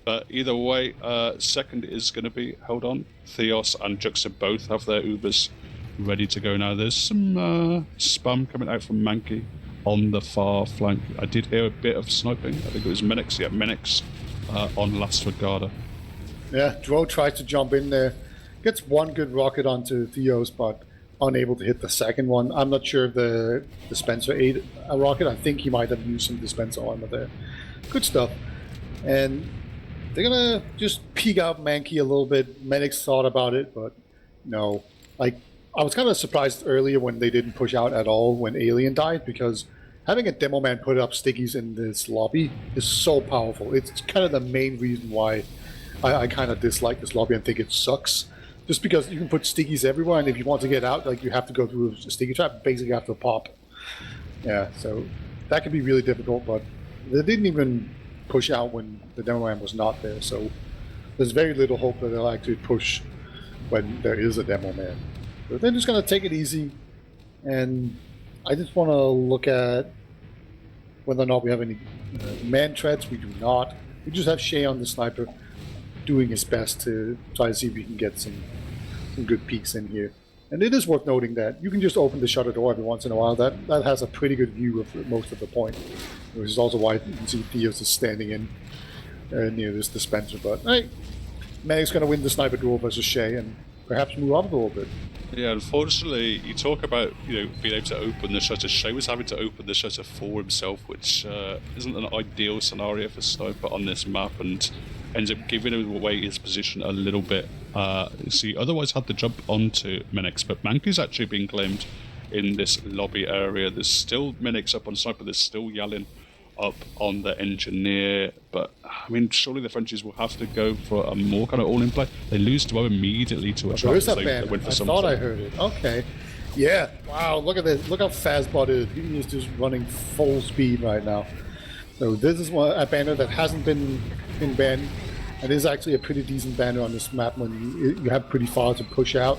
But either way, second is going to be held on. Theos and Juxta both have their Ubers ready to go now. There's some spam coming out from Mankey on the far flank. I did hear a bit of sniping. I think it was Menix. Yeah, Menix on last for Garda. Yeah, Dro tries to jump in there. Gets one good rocket onto Theos, but unable to hit the second one. I'm not sure if the dispenser ate a rocket. I think he might have used some dispenser armor there. Good stuff. And they're gonna just peek out Mankey a little bit. Menix thought about it, but no. I was kind of surprised earlier when they didn't push out at all when Alien died, because having a demo man put up stickies in this lobby is so powerful. It's kind of the main reason why I kind of dislike this lobby and think it sucks. Just because you can put stickies everywhere, and if you want to get out, you have to go through a sticky trap, basically have to pop. Yeah, so that can be really difficult, but they didn't even push out when the demo man was not there, so there's very little hope that they'll actually push when there is a demo man. But they're just going to take it easy, and I just want to look at whether or not we have any man threats. We do not. We just have Shay on the sniper doing his best to try to see if we can get some good peeks in here. And it is worth noting that you can just open the shutter door every once in a while. That has a pretty good view of most of the point, which is also why you can see Theos is standing in near this dispenser. But hey, Mag's going to win the sniper duel versus Shay and perhaps move up a little bit. Yeah, unfortunately, you talk about being able to open the shutter. Shay was having to open the shutter for himself, which isn't an ideal scenario for sniper on this map, and ends up giving away his position a little bit. See, otherwise had to jump onto Menix, but Mankey's actually been claimed in this lobby area. There's still Menix up on sniper. There's still Yalin up on the engineer, but I mean, surely the Frenchies will have to go for a more kind of all-in play. They lose to immediately to a trap. There is a ban. I thought I heard it. Okay. Yeah. Wow. Look at this. Look how fast Bot is. He is just running full speed right now. So this is a banner that hasn't been banned. It is actually a pretty decent banner on this map when you have pretty far to push out.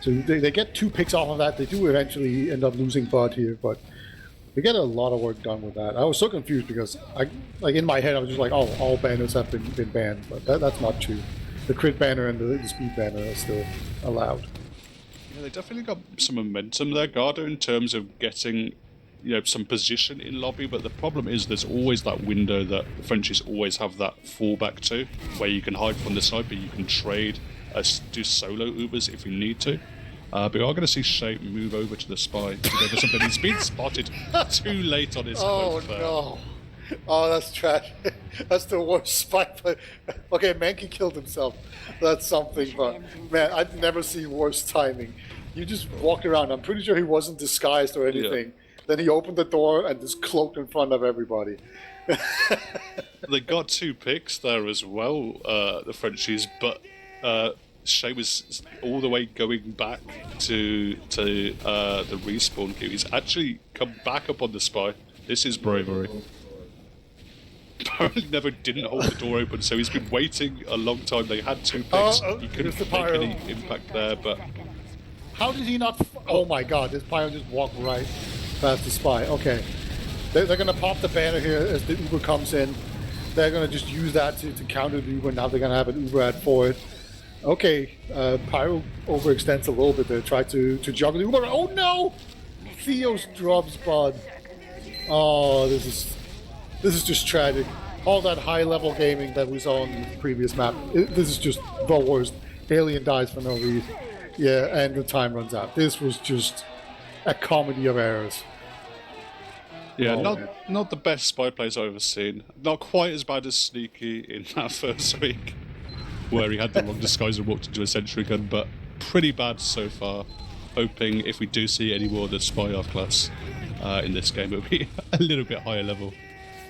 So they get 2 picks off of that. They do eventually end up losing Bud here, but We get a lot of work done with that. I was so confused because like in my head I was just like, oh, all banners have been banned, but that's not true. The crit banner and the speed banner are still allowed. Yeah, they definitely got some momentum there, Garda, in terms of getting, some position in lobby. But the problem is there's always that window that the Frenchies always have that fallback to, where you can hide from the sniper, you can trade, do solo Ubers if you need to. But we are going to see Shape move over to the spy to go for something. He's been spotted too late on his hook there. No. Oh, that's trash. That's the worst spy play. Okay, Mankey killed himself. That's something, but man, I've never seen worse timing. You just walked around. I'm pretty sure he wasn't disguised or anything. Yeah. Then he opened the door and just cloaked in front of everybody. They got 2 picks there as well, the Frenchies, but Shay was all the way going back to the respawn queue. He's actually come back up on the spy. This is bravery. Apparently never didn't hold the door open, so he's been waiting a long time. They had 2 picks. He couldn't make any impact there, but... How did he not... Oh my god, this Pyro just walked right past the spy. Okay. They're going to pop the banner here as the Uber comes in. They're going to just use that to counter the Uber. Now they're going to have an Uber ad for it. Okay, Pyro overextends a little bit there. Try to juggle the Uber. Oh no! Theos drops Bud. Oh, this is just tragic. All that high-level gaming that we saw on the previous map. This is just the worst. Alien dies for no reason. Yeah, and the time runs out. This was just a comedy of errors. Yeah, not the best spy plays I've ever seen. Not quite as bad as Sneaky in that first week, where he had the wrong disguise and walked into a sentry gun, but pretty bad so far. Hoping if we do see any more of the spy off class in this game, it'll be a little bit higher level.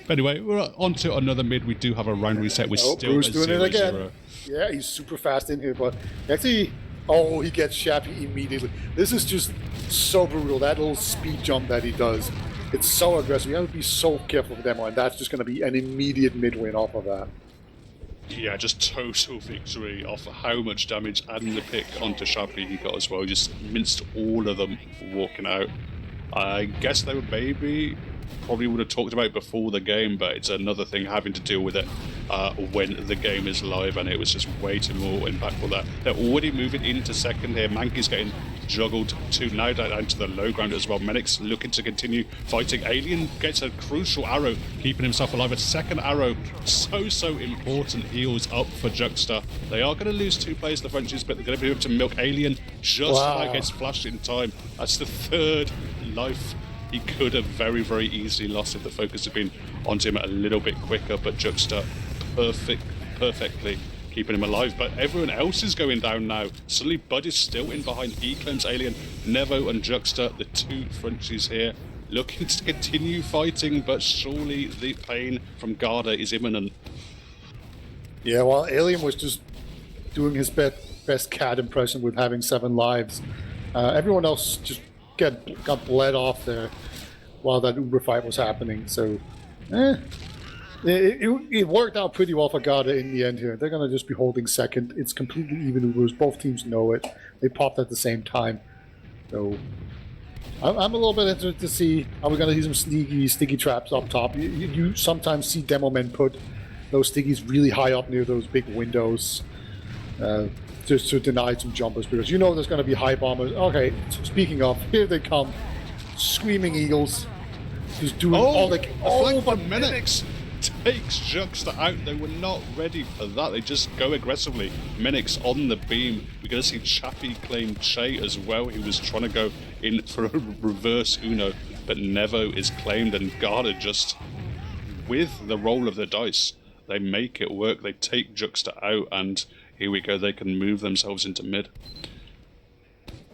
But anyway, we're on to another mid. We do have a round reset. We're still Bruce at doing it again. 0-0. Yeah, he's super fast in here, but actually, oh, he gets Shappy immediately. This is just so brutal. That little speed jump that he does. It's so aggressive. You have to be so careful with demo, and that's just going to be an immediate mid win off of that. Yeah, just total victory off how much damage and the pick onto Shappy he got as well. Just minced all of them walking out. I guess they would probably would have talked about it before the game, but it's another thing having to deal with it when the game is live, and it was just way too more impactful there. They're already moving into second here. Mankey's getting juggled to now down to the low ground as well. Menix looking to continue fighting. Alien gets a crucial arrow, keeping himself alive. A second arrow, so important, heals up for Juxta. They are going to lose 2 players, the Frenchies, but they're going to be able to milk Alien just like gets flashed in time. That's the 3rd life he could have very, very easily lost if the focus had been onto him a little bit quicker, but Juxta perfectly keeping him alive. But everyone else is going down now. Suddenly Bud is still in behind. He claims Alien. Nevo and Juxta, the 2 Frenchies here, looking to continue fighting, but surely the pain from Garda is imminent. Yeah, well, Alien was just doing his best cat impression with having 7 lives. Everyone else just got bled off there while that Uber fight was happening. So, it worked out pretty well for Garda in the end here. They're going to just be holding second. It's completely even Ubers. Both teams know it. They popped at the same time. So, I'm a little bit interested to see how we're going to use some sticky traps up top. You sometimes see demo men put those stickies really high up near those big windows. Just to deny some jumpers, because you know there's going to be high bombers. Okay, speaking of, here they come. Screaming Eagles. Just doing all the... but Menix takes Juxta out. They were not ready for that. They just go aggressively. Menix on the beam. We're going to see Chappie claim Che as well. He was trying to go in for a reverse Uno, but Nevo is claimed, and Garda just, with the roll of the dice, they make it work. They take Juxta out, and here we go, they can move themselves into mid.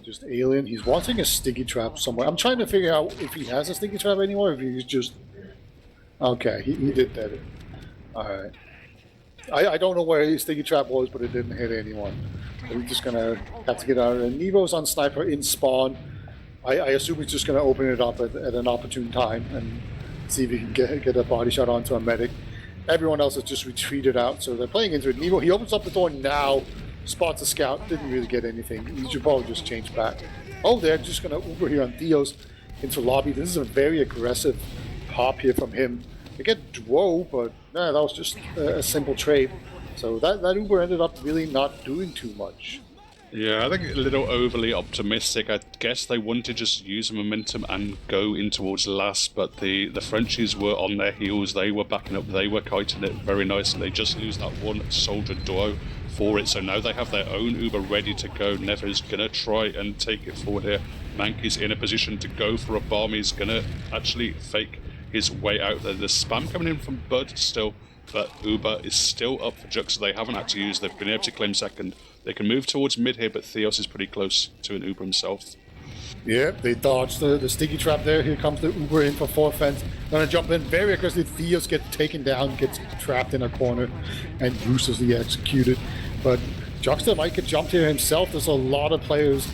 Just Alien. He's wanting a sticky trap somewhere. I'm trying to figure out if he has a sticky trap anymore, if he's just... Okay, he did that. Alright. I don't know where his sticky trap was, but it didn't hit anyone. So we're just going to have to get out of it. Nevo's on Sniper in spawn. I assume he's just going to open it up at an opportune time and see if he can get a body shot onto a medic. Everyone else has just retreated out, so they're playing into it. Nevo, he opens up the door now, spots a scout, didn't really get anything. He should probably just change back. Oh, they're just going to Uber here on Theos. into lobby. This is a very aggressive pop here from him. They get Dwo, but nah, that was just a simple trade. So that Uber ended up really not doing too much. Yeah, I think a little overly optimistic. I guess they wanted to just use momentum and go in towards last, but the Frenchies were on their heels. They were backing up. They were kiting it very nicely. They just lose that one soldier duo for it. So now they have their own Uber ready to go. Never's going to try and take it forward here. Mankey's in a position to go for a bomb. He's going to actually fake his way out there. There's spam coming in from Bud still, but Uber is still up for Jux. They haven't actually used. They've been able to claim second. They can move towards mid here, but Theos is pretty close to an Uber himself. Yeah, they dodged the sticky trap there. Here comes the Uber in for 4 fence. Gonna jump in very aggressively. Theos gets taken down, gets trapped in a corner, and ruthlessly executed. But Juxta might get jumped here himself. There's a lot of players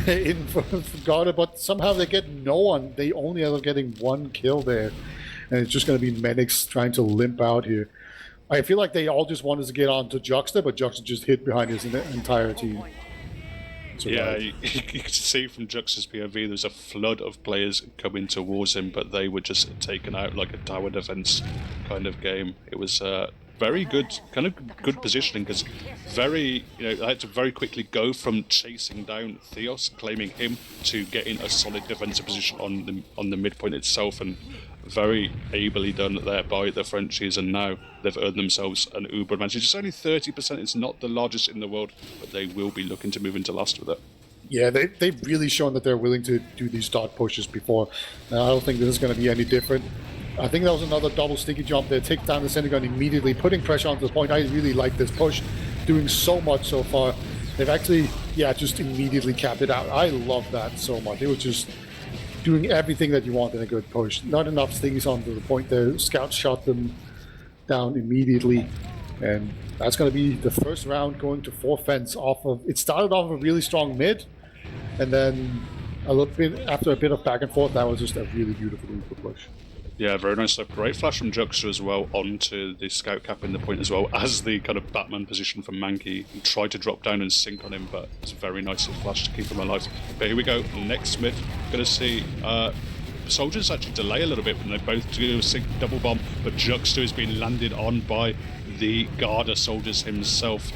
in for Garda, but somehow they get no one. They only end up getting 1 kill there. And it's just going to be Menix trying to limp out here. I feel like they all just wanted to get on to Juxta, but Juxta just hid behind his entire team. Yeah, you can see from Juxta's POV, there's a flood of players coming towards him, but they were just taken out like a tower defense kind of game. It was very good, kind of good positioning, because they had to very quickly go from chasing down Theos, claiming him, to getting a solid defensive position on the midpoint itself, and very ably done there by the Frenchies, and now they've earned themselves an Uber advantage. It's only 30%, it's not the largest in the world, but they will be looking to move into last with it. Yeah, they've really shown that they're willing to do these dot pushes before. I don't think this is going to be any different. I think that was another double sticky jump there. Take down the center gun immediately, putting pressure onto the point. I really like this push, doing so much so far. They've actually, just immediately capped it out. I love that so much. It was just doing everything that you want in a good push. Not enough stingies onto the point there. Scouts shot them down immediately. And that's going to be the first round going to 4 fence off of... It started off a really strong mid. And then a little bit after a bit of back and forth, that was just a really beautiful push. Yeah, very nice stuff. Great flash from Juxta as well onto the scout cap in the point as well as the kind of Batman position from Mankey. He tried to drop down and sink on him, but it's a very nice flash to keep him alive. But here we go, next mid. Going to see soldiers actually delay a little bit when they both do a sink double bomb, but Juxta is being landed on by the Garda soldiers himself.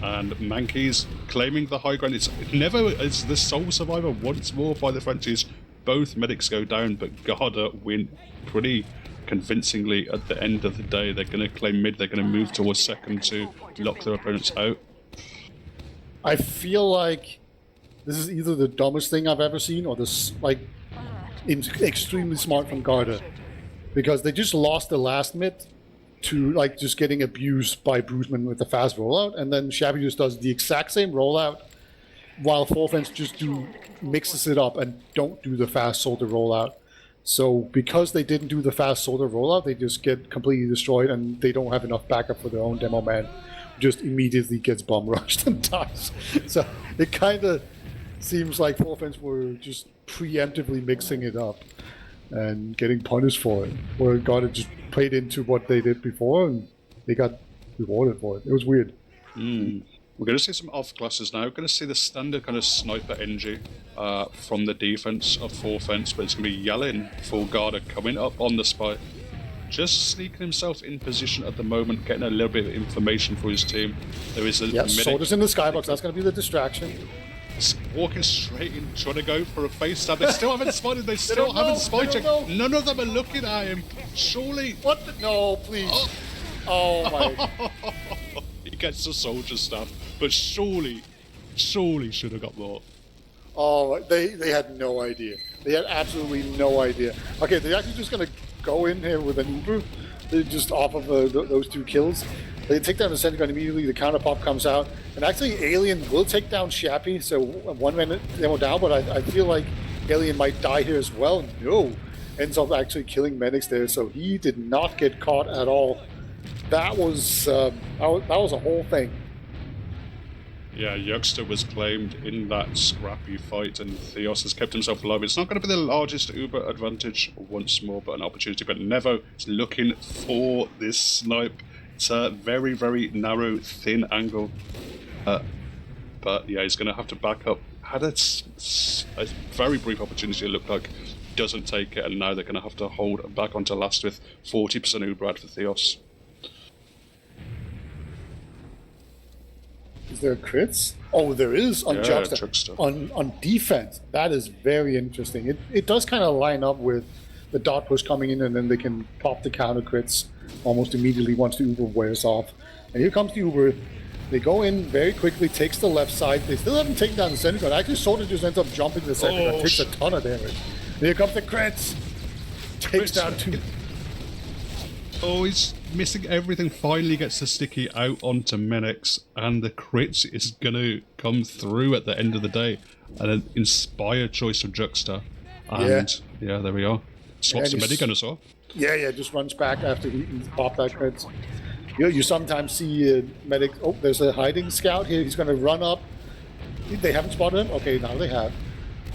And Mankey's claiming the high ground. It's the sole survivor once more by the Frenchies. Both medics go down, but Garda win pretty convincingly at the end of the day. They're going to claim mid, they're going to move towards second to lock their opponents out. I feel like this is either the dumbest thing I've ever seen or this, extremely smart from Garda. Because they just lost the last mid to, just getting abused by Bruceman with the fast rollout, and then Shabby just does the exact same rollout while 4 fence just mixes it up and don't do the fast soldier rollout. So because they didn't do the fast soldier rollout, they just get completely destroyed, and they don't have enough backup for their own demo man. Just immediately gets bomb rushed and dies. So it kind of seems like 4 fence were just preemptively mixing it up and getting punished for it. Where Garda just played into what they did before, and they got rewarded for it. It was weird. We're going to see some off classes now. We're going to see the standard kind of sniper NG from the defense of 4 fence, but it's going to be Yellin for Garda coming up on the spy. Just sneaking himself in position at the moment, getting a little bit of information for his team. There is a soldiers in the skybox. That's going to be the distraction. Walking straight in, trying to go for a face stab. They still haven't spotted. They still haven't spotted checked. None of them are looking at him. Surely. What? No, please. Oh my. He gets the soldier stuff, but surely should have got more. Oh, they had no idea. They had absolutely no idea. Okay, they're actually just going to go in here with an Uber. They're just off of those 2 kills. They take down the center gun immediately, the counter pop comes out, and actually Alien will take down Shappy, so 1 minute demo down, but I feel like Alien might die here as well. No, ends up actually killing Menix there, so he did not get caught at all. That was a whole thing. Yeah, Juxta was claimed in that scrappy fight, and Theos has kept himself alive. It's not going to be the largest Uber advantage once more, but an opportunity. But Nevo is looking for this snipe. It's a very, very narrow, thin angle. But yeah, he's going to have to back up. Had a very brief opportunity, it looked like. doesn't take it, and now they're going to have to hold back onto last with 40% Uber for Theos. Is there crits? Oh, there is on Juxta. Juxta. On defense. That is very interesting. It does kind of line up with the dot push coming in, and then they can pop the counter crits almost immediately once the Uber wears off. And here comes the Uber. They go in very quickly, takes the left side. They still haven't taken down the center gun. Actually, Soldier just ends up jumping to the center gun, takes a ton of damage. And here comes the crits. Takes down 2. Oh, he's missing everything. Finally gets the sticky out onto Menix, and the crits is going to come through at the end of the day. And an inspired choice from Juxta. And yeah, there we are. Swaps the Medigun as well. Yeah, just runs back after he popped that crits. You sometimes see Medic. Oh, there's a hiding scout here. He's going to run up. They haven't spotted him? Okay, now they have.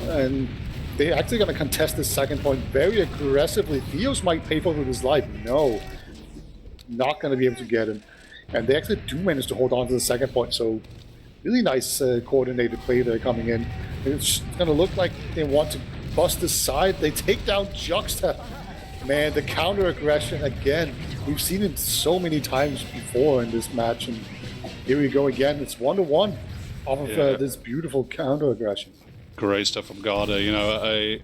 And they're actually going to contest this second point very aggressively. Theos might pay for it with his life. No. Not going to be able to get him. And they actually do manage to hold on to the second point. So, really nice coordinated play there coming in. It's going to look like they want to bust this side. They take down Juxta. Man, the counter aggression again. We've seen it so many times before in this match. And here we go again. It's 1-1 off of this beautiful counter aggression. Great stuff from Garda. You know,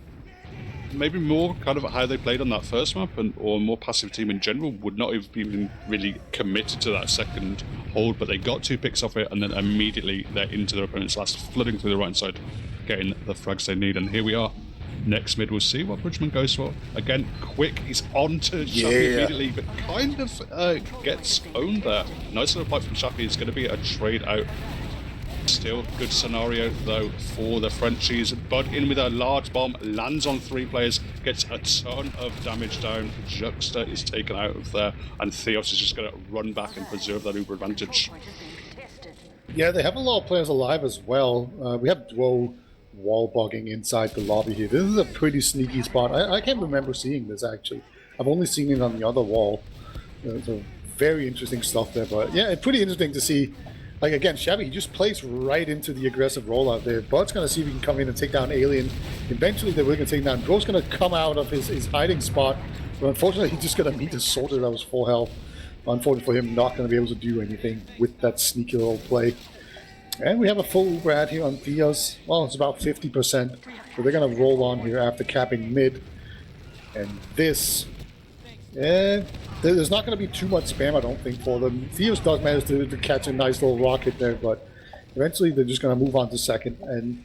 maybe more kind of how they played on that first map, or a more passive team in general would not have been really committed to that second hold, but they got 2 picks off it, and then immediately they're into their opponent's last, flooding through the right side, getting the frags they need. And here we are. Next mid, we'll see what Bridgman goes for. Again, quick, he's on to Shappy immediately, but kind of gets owned there. Nice little pipe from Shappy. It's going to be a trade out. Still good scenario though for the Frenchies. Bud in with a large bomb, lands on 3 players, gets a ton of damage down. Juxta is taken out of there, and Theos is just going to run back and preserve that Uber advantage. Yeah, they have a lot of players alive as well. We have Duo wall bogging inside the lobby here. This is a pretty sneaky spot. I can't remember seeing this actually. I've only seen it on the other wall. So very interesting stuff there. But yeah, it's pretty interesting to see. Like again, Shabby, he just plays right into the aggressive rollout there. Bud's going to see if he can come in and take down Alien. Eventually, they're going to take down. Bro's going to come out of his hiding spot. But unfortunately, he's just going to meet a soldier that was full health. Unfortunately for him, not going to be able to do anything with that sneaky little play. And we have a full Uber ad here on Theos. Well, it's about 50%. So they're going to roll on here after capping mid. And this... there's not going to be too much spam, I don't think, for them. Theos does manage to catch a nice little rocket there, but eventually they're just going to move on to second. And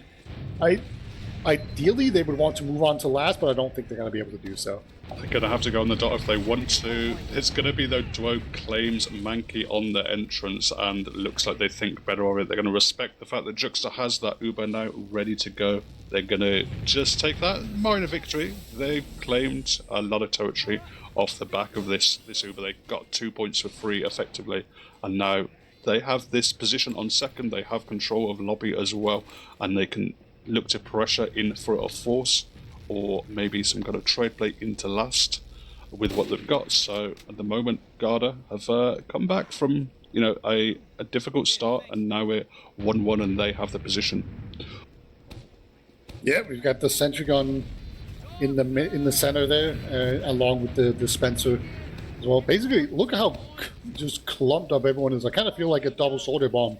ideally, they would want to move on to last, but I don't think they're going to be able to do so. They're going to have to go on the dot if they want to. It's going to be, though, Duo claims Mankey on the entrance, and it looks like they think better of it. They're going to respect the fact that Juxta has that Uber now ready to go. They're going to just take that minor victory. They've claimed a lot of territory off the back of this Uber. They got 2 points for free, effectively, and now they have this position on second. They have control of lobby as well, and they can look to pressure in for a force, or maybe some kind of trade play into last with what they've got. So at the moment, Garda have come back from a difficult start, and now we're 1-1 and they have the position. Yeah, we've got the sentry gun in the center there, along with the dispenser as well. Basically, look at how just clumped up everyone is. I kind of feel like a double soldier bomb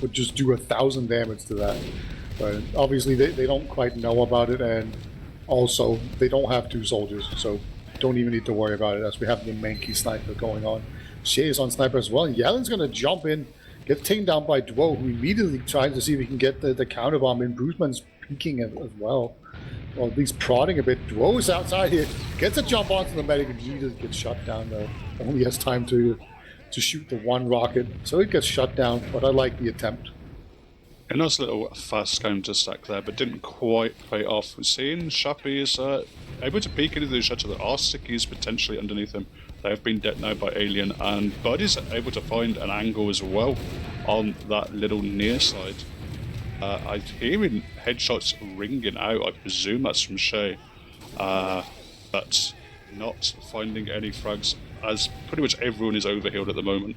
would just do 1,000 damage to that. But obviously they don't quite know about it, and also they don't have 2 soldiers, so don't even need to worry about it as we have the Mankey sniper going on. Shea is on sniper as well, and Yellen's going to jump in, get taken down by Duo, who immediately tries to see if he can get the counter bomb in. Bruceman's peeking as well. Or at least prodding a bit. Duo is outside here, gets a jump onto the medic, and immediately gets shut down though. Only has time to shoot the 1 rocket, so it gets shut down, but I like the attempt. A nice little fast counter stack there, but didn't quite pay off. We're seeing Shappy is able to peek into the shutter. There are stickies potentially underneath him. They have been detonated by Alien, and Bud is able to find an angle as well on that little near side. I'm hearing headshots ringing out. I presume that's from Shea, but not finding any frags, as pretty much everyone is overhealed at the moment.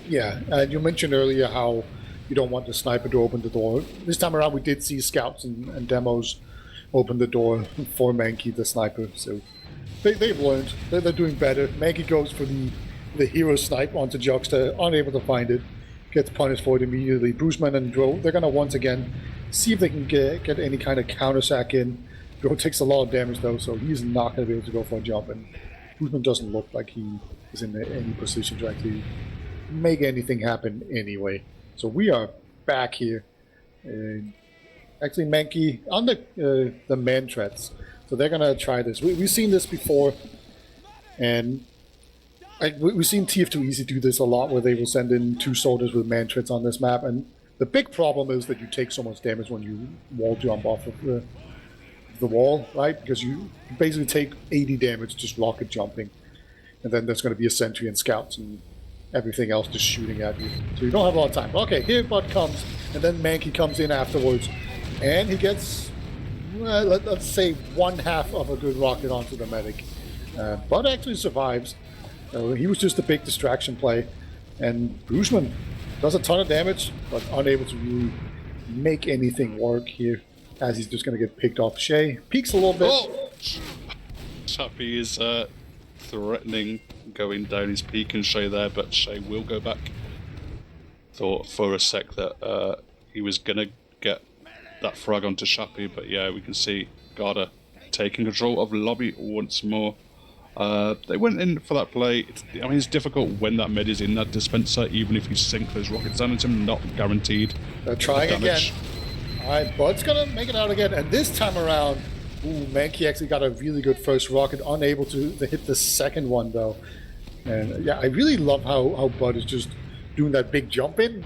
Yeah, and you mentioned earlier how you don't want the sniper to open the door. This time around, we did see scouts and demos open the door for Mankey, the sniper. So they've learned. They're doing better. Mankey goes for the hero snipe onto Juxta, unable to find it. Gets punished for it immediately. Bruceman and Dro, they're going to once again see if they can get any kind of counter sack in. Dro takes a lot of damage though, so he's not going to be able to go for a jump. And Bruceman doesn't look like he is in any position to actually make anything happen anyway. So we are back here. Actually, Mankey on the man threats. So they're going to try this. We've seen this before. And we've seen TF2 Easy do this a lot, where they will send in 2 soldiers with man threats on this map. And the big problem is that you take so much damage when you wall jump off of the wall, right? Because you basically take 80 damage just rocket jumping. And then there's going to be a sentry and scouts and everything else just shooting at you. So you don't have a lot of time. Okay, here Bud comes, and then Mankey comes in afterwards. And he gets, let's say, 1/2 of a good rocket onto the medic. Bud actually survives. He was just a big distraction play. And Bruceman does a ton of damage, but unable to really make anything work here, as he's just going to get picked off. Shay peeks a little bit. Oh! Chappie is threatening going down his peak and Shay there, but Shay will go back. Thought for a sec that he was going to get that frag onto Chappie, but yeah, we can see Garda taking control of lobby once more. They went in for that play. It's difficult when that med is in that dispenser, even if you sink those rockets down into him, not guaranteed. They're trying again. Alright, Bud's gonna make it out again, and this time around, Mankey actually got a really good first rocket, unable to hit the second one though. And yeah, I really love how Bud is just doing that big jump in,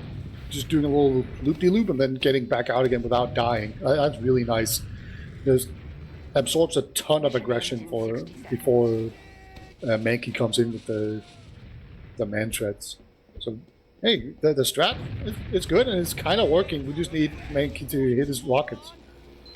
just doing a little loop-de-loop and then getting back out again without dying. That's really nice. Because absorbs a ton of aggression before Mankey comes in with the man threats. So hey, the strat it's good and it's kind of working. We just need Mankey to hit his rockets,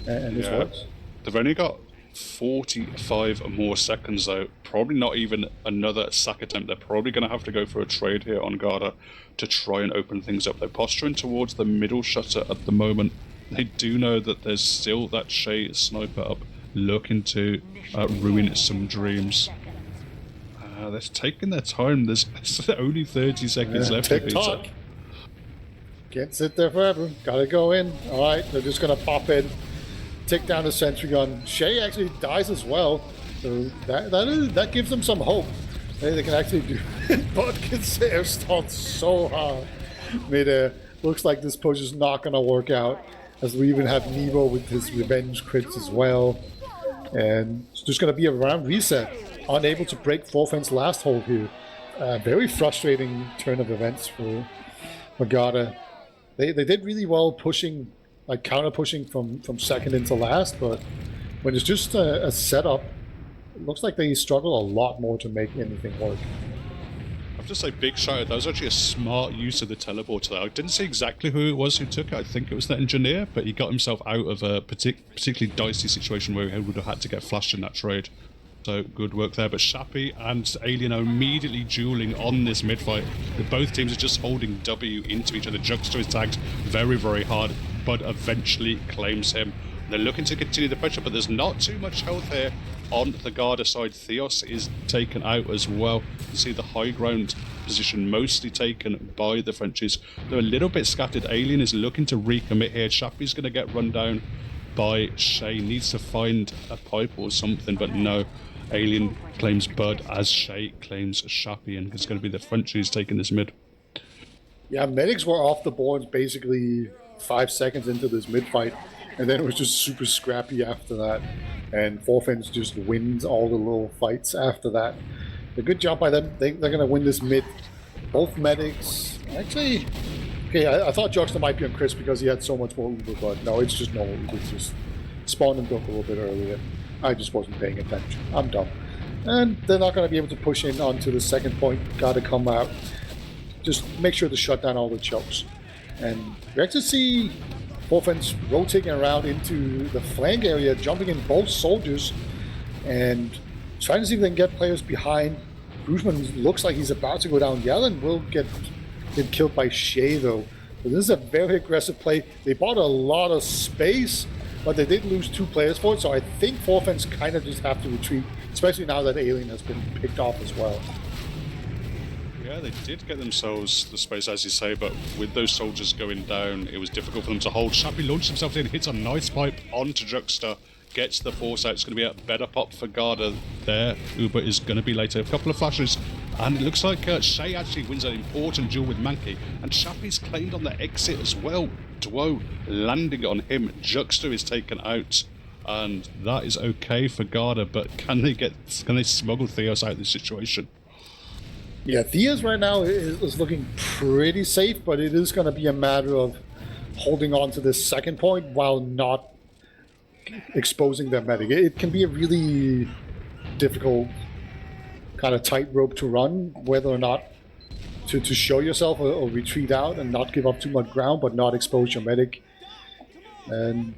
and this works. They've only got 45 more seconds though. Probably not even another sack attempt. They're probably going to have to go for a trade here on Garda to try and open things up. They're posturing towards the middle shutter at the moment. They do know that there's still that Shay sniper up looking to ruin some dreams. They're taking their time. There's only 30 seconds left. TikTok. Can't sit there forever. Gotta go in. Alright, they're just gonna pop in, take down the sentry gun. Shay actually dies as well. So that gives them some hope. They can actually do but gets air stalled so hard midair. Looks like this push is not gonna work out. As we even have Nevo with his revenge crits as well. And it's just going to be a round reset. Unable to break Forfen's last hold here. Very frustrating turn of events for Garda. They did really well pushing, like counter pushing from second into last, but when it's just a setup, it looks like they struggle a lot more to make anything work. I have to say, big shout out. That was actually a smart use of the teleporter there. I didn't see exactly who it was who took it. I think it was the engineer, but he got himself out of a particularly dicey situation where he would have had to get flashed in that trade. So good work there. But Chappie and Alien are immediately dueling on this mid-fight. Both teams are just holding W into each other. Juxta is tagged very, very hard, but eventually claims him. They're looking to continue the pressure, but there's not too much health here on the Garda side. Theos is taken out as well. You see the high ground position mostly taken by the Frenchies. They're a little bit scattered. Alien is looking to recommit here. Chappie's going to get run down by Shay. Needs to find a pipe or something, but no. Alien claims Bud as Shay claims Chappie, and it's going to be the Frenchies taking this mid. Yeah, medics were off the boards basically 5 seconds into this mid fight, and then it was just super scrappy after that. And Forfens just wins all the little fights after that. A good job by them. They're going to win this mid. Both medics. Actually, okay, I thought Juxta might be on Chris because he had so much more Uber, but no, it's just normal Uber. Just spawned and broke a little bit earlier. I just wasn't paying attention. I'm dumb. And they're not going to be able to push in onto the second point. Got to come out. Just make sure to shut down all the chokes. And we actually see Forfens rotating around into the flank area, jumping in both soldiers, and trying to see if they can get players behind. Bruceman looks like he's about to go down. Yellen will get killed by Shay though. So this is a very aggressive play. They bought a lot of space, but they did lose 2 players for it, so I think Forfans kind of just have to retreat, especially now that Alien has been picked off as well. Yeah, they did get themselves the space, as you say, but with those soldiers going down, it was difficult for them to hold. Shappy launched himself in, hits a nice pipe onto Juxta, gets the force out. It's going to be a better pop for Garda there. Uber is going to be later. A couple of flashes, and it looks like Shay actually wins an important duel with Mankey, and Shappy's claimed on the exit as well. Duo landing on him. Juxta is taken out, and that is okay for Garda, but can they smuggle Theos out of this situation? Yeah, Theos right now is looking pretty safe, but it is going to be a matter of holding on to this second point while not exposing their medic. It can be a really difficult kind of tightrope to run, whether or not to show yourself or retreat out and not give up too much ground, but not expose your medic and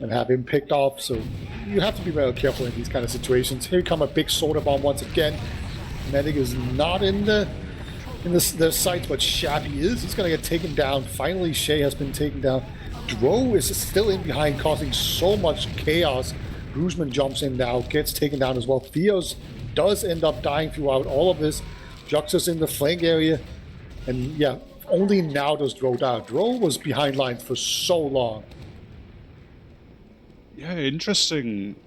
have him picked off. So you have to be very careful in these kind of situations. Here come a big soda bomb once again. Medic is not in their sights, but Shappy is. He's going to get taken down. Finally, Shay has been taken down. Dro is still in behind, causing so much chaos. Bruceman jumps in now, gets taken down as well. Theos does end up dying throughout all of this. Juxta's in the flank area. And yeah, only now does Dro die. Dro was behind lines for so long. Yeah, interesting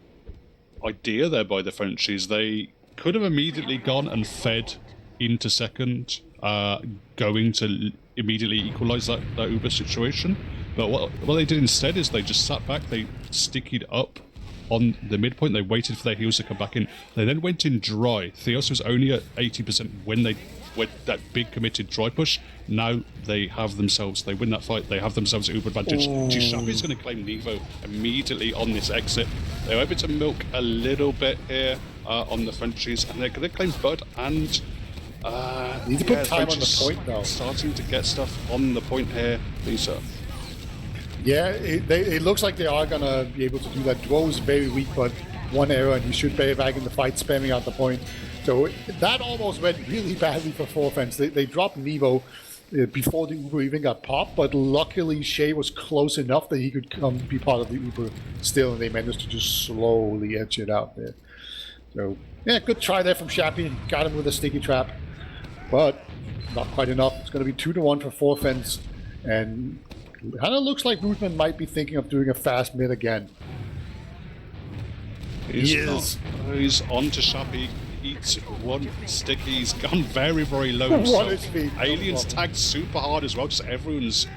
idea there by the Frenchies. They could have immediately gone and fed into second, going to immediately equalise that Uber situation. But what they did instead is they just sat back, they stickied up on the midpoint, they waited for their heals to come back in. They then went in dry. Theos was only at 80% when they went that big committed dry push. Now they win that fight, they have themselves an Uber advantage. Shappy's going to claim Nevo immediately on this exit. They were able to milk a little bit here on the Frenchies, and they're going to claim Bud and need to put time on the point now. Starting to get stuff on the point here, Lisa. Yeah, it looks like they are going to be able to do that. Dwo is very weak, but one error and he should be back in the fight, spamming out the point. So that almost went really badly for Forfans. They dropped Nevo before the Uber even got popped, but luckily Shay was close enough that he could come be part of the Uber still, and they managed to just slowly edge it out there. So yeah, good try there from Shappy. Got him with a sticky trap, but not quite enough. It's going to be 2-1 for Forfans, and kind of looks like Rootman might be thinking of doing a fast mid again. He's on to Shappy. Eats one stick. He's gone very, very low himself. Aliens tagged super hard as well. Just everyone's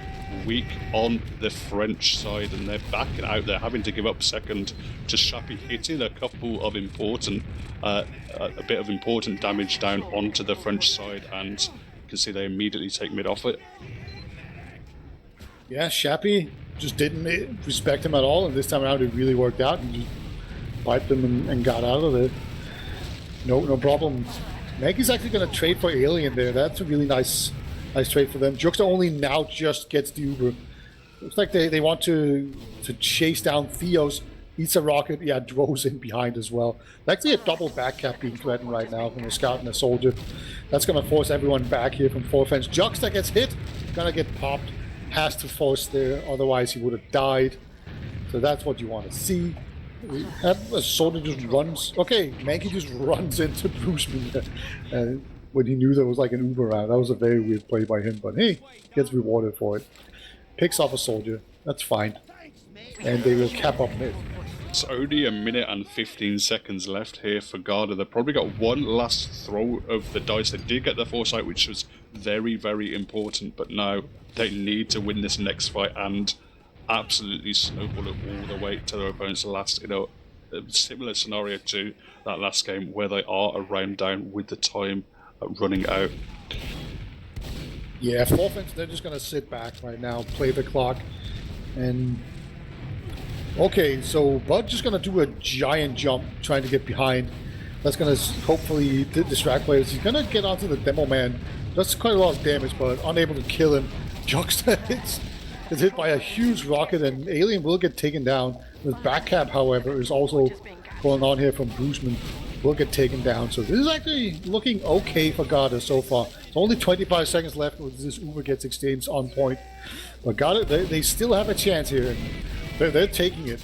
weak on the French side, and they're backing out. They're having to give up second to Shappy, hitting a couple of important, a bit of important damage down onto the French side, and you can see they immediately take mid off it. Yeah, Shappy just didn't respect him at all, and this time around it really worked out. He just piped him and got out of it. No problem. Mankey's actually going to trade for Alien there. That's a really nice trade for them. Juxta only now just gets the Uber. Looks like they want to chase down Theos. Eats a rocket. Yeah, Dro's in behind as well. Actually a double back cap being threatened right now from a scout and a soldier. That's going to force everyone back here from Forfans. Juxta gets hit. Going to get popped. Has to force there. Otherwise he would have died. So that's what you want to see. A soldier just runs. Okay, Mankey just runs into Bruceman when he knew there was like an Uber out. That was a very weird play by him, but hey, gets rewarded for it. Picks off a soldier. That's fine. And they will cap up mid. It's only a minute and 15 seconds left here for Garda. They've probably got one last throw of the dice. They did get the foresight, which was very, very important, but now they need to win this next fight and absolutely snowball it all the way to their opponent's last, a similar scenario to that last game where they are a round down with the time running out. Yeah, Forfans, they're just going to sit back right now, play the clock, and okay, so Bud just going to do a giant jump trying to get behind. That's going to hopefully distract players. He's going to get onto the Demo Man. Does quite a lot of damage, but unable to kill him. Juxta is hit by a huge rocket, and Alien will get taken down. The back cap, however, is also going on here from Bruceman. Will get taken down. So this is actually looking okay for Garda so far. It's only 25 seconds left when this Uber gets exchanged on point. But Garda, they still have a chance here. And They're taking it.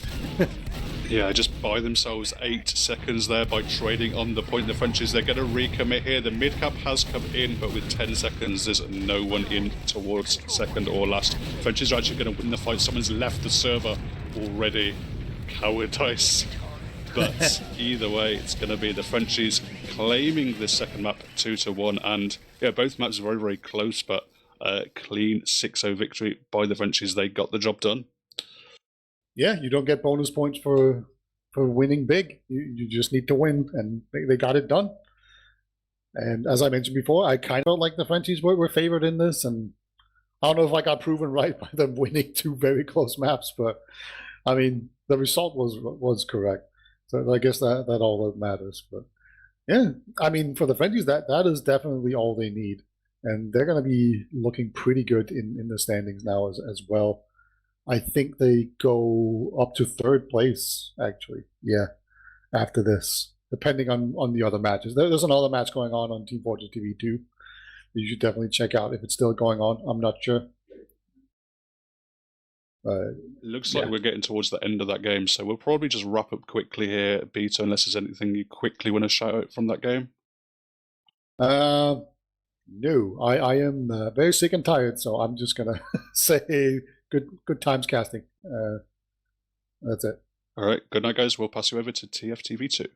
Yeah, just buy themselves 8 seconds there by trading on the point. The Frenchies, they're going to recommit here. The mid-cap has come in, but with 10 seconds, there's no one in towards second or last. Frenchies are actually going to win the fight. Someone's left the server already. Cowardice. But either way, it's going to be the Frenchies claiming this second map 2-1. And yeah, both maps very, very close, but clean 6-0 victory by the Frenchies. They got the job done. Yeah, you don't get bonus points for winning big. You just need to win, and they got it done. And as I mentioned before, I kind of felt like the Frenchies were favored in this, and I don't know if I got proven right by them winning 2 very close maps, but I mean the result was correct. So I guess that all that matters. But yeah, I mean for the Frenchies, that is definitely all they need, and they're going to be looking pretty good in the standings now as well. I think they go up to 3rd place, actually. Yeah, after this, depending on the other matches. There's another match going on Team Fortress TV too. You should definitely check out if it's still going on. I'm not sure. Looks like we're getting towards the end of that game, so we'll probably just wrap up quickly here, Beta, unless there's anything you quickly want to shout out from that game. No, I am very sick and tired, so I'm just gonna say good times casting. That's it. All right, good night, guys. We'll pass you over to TFTV2.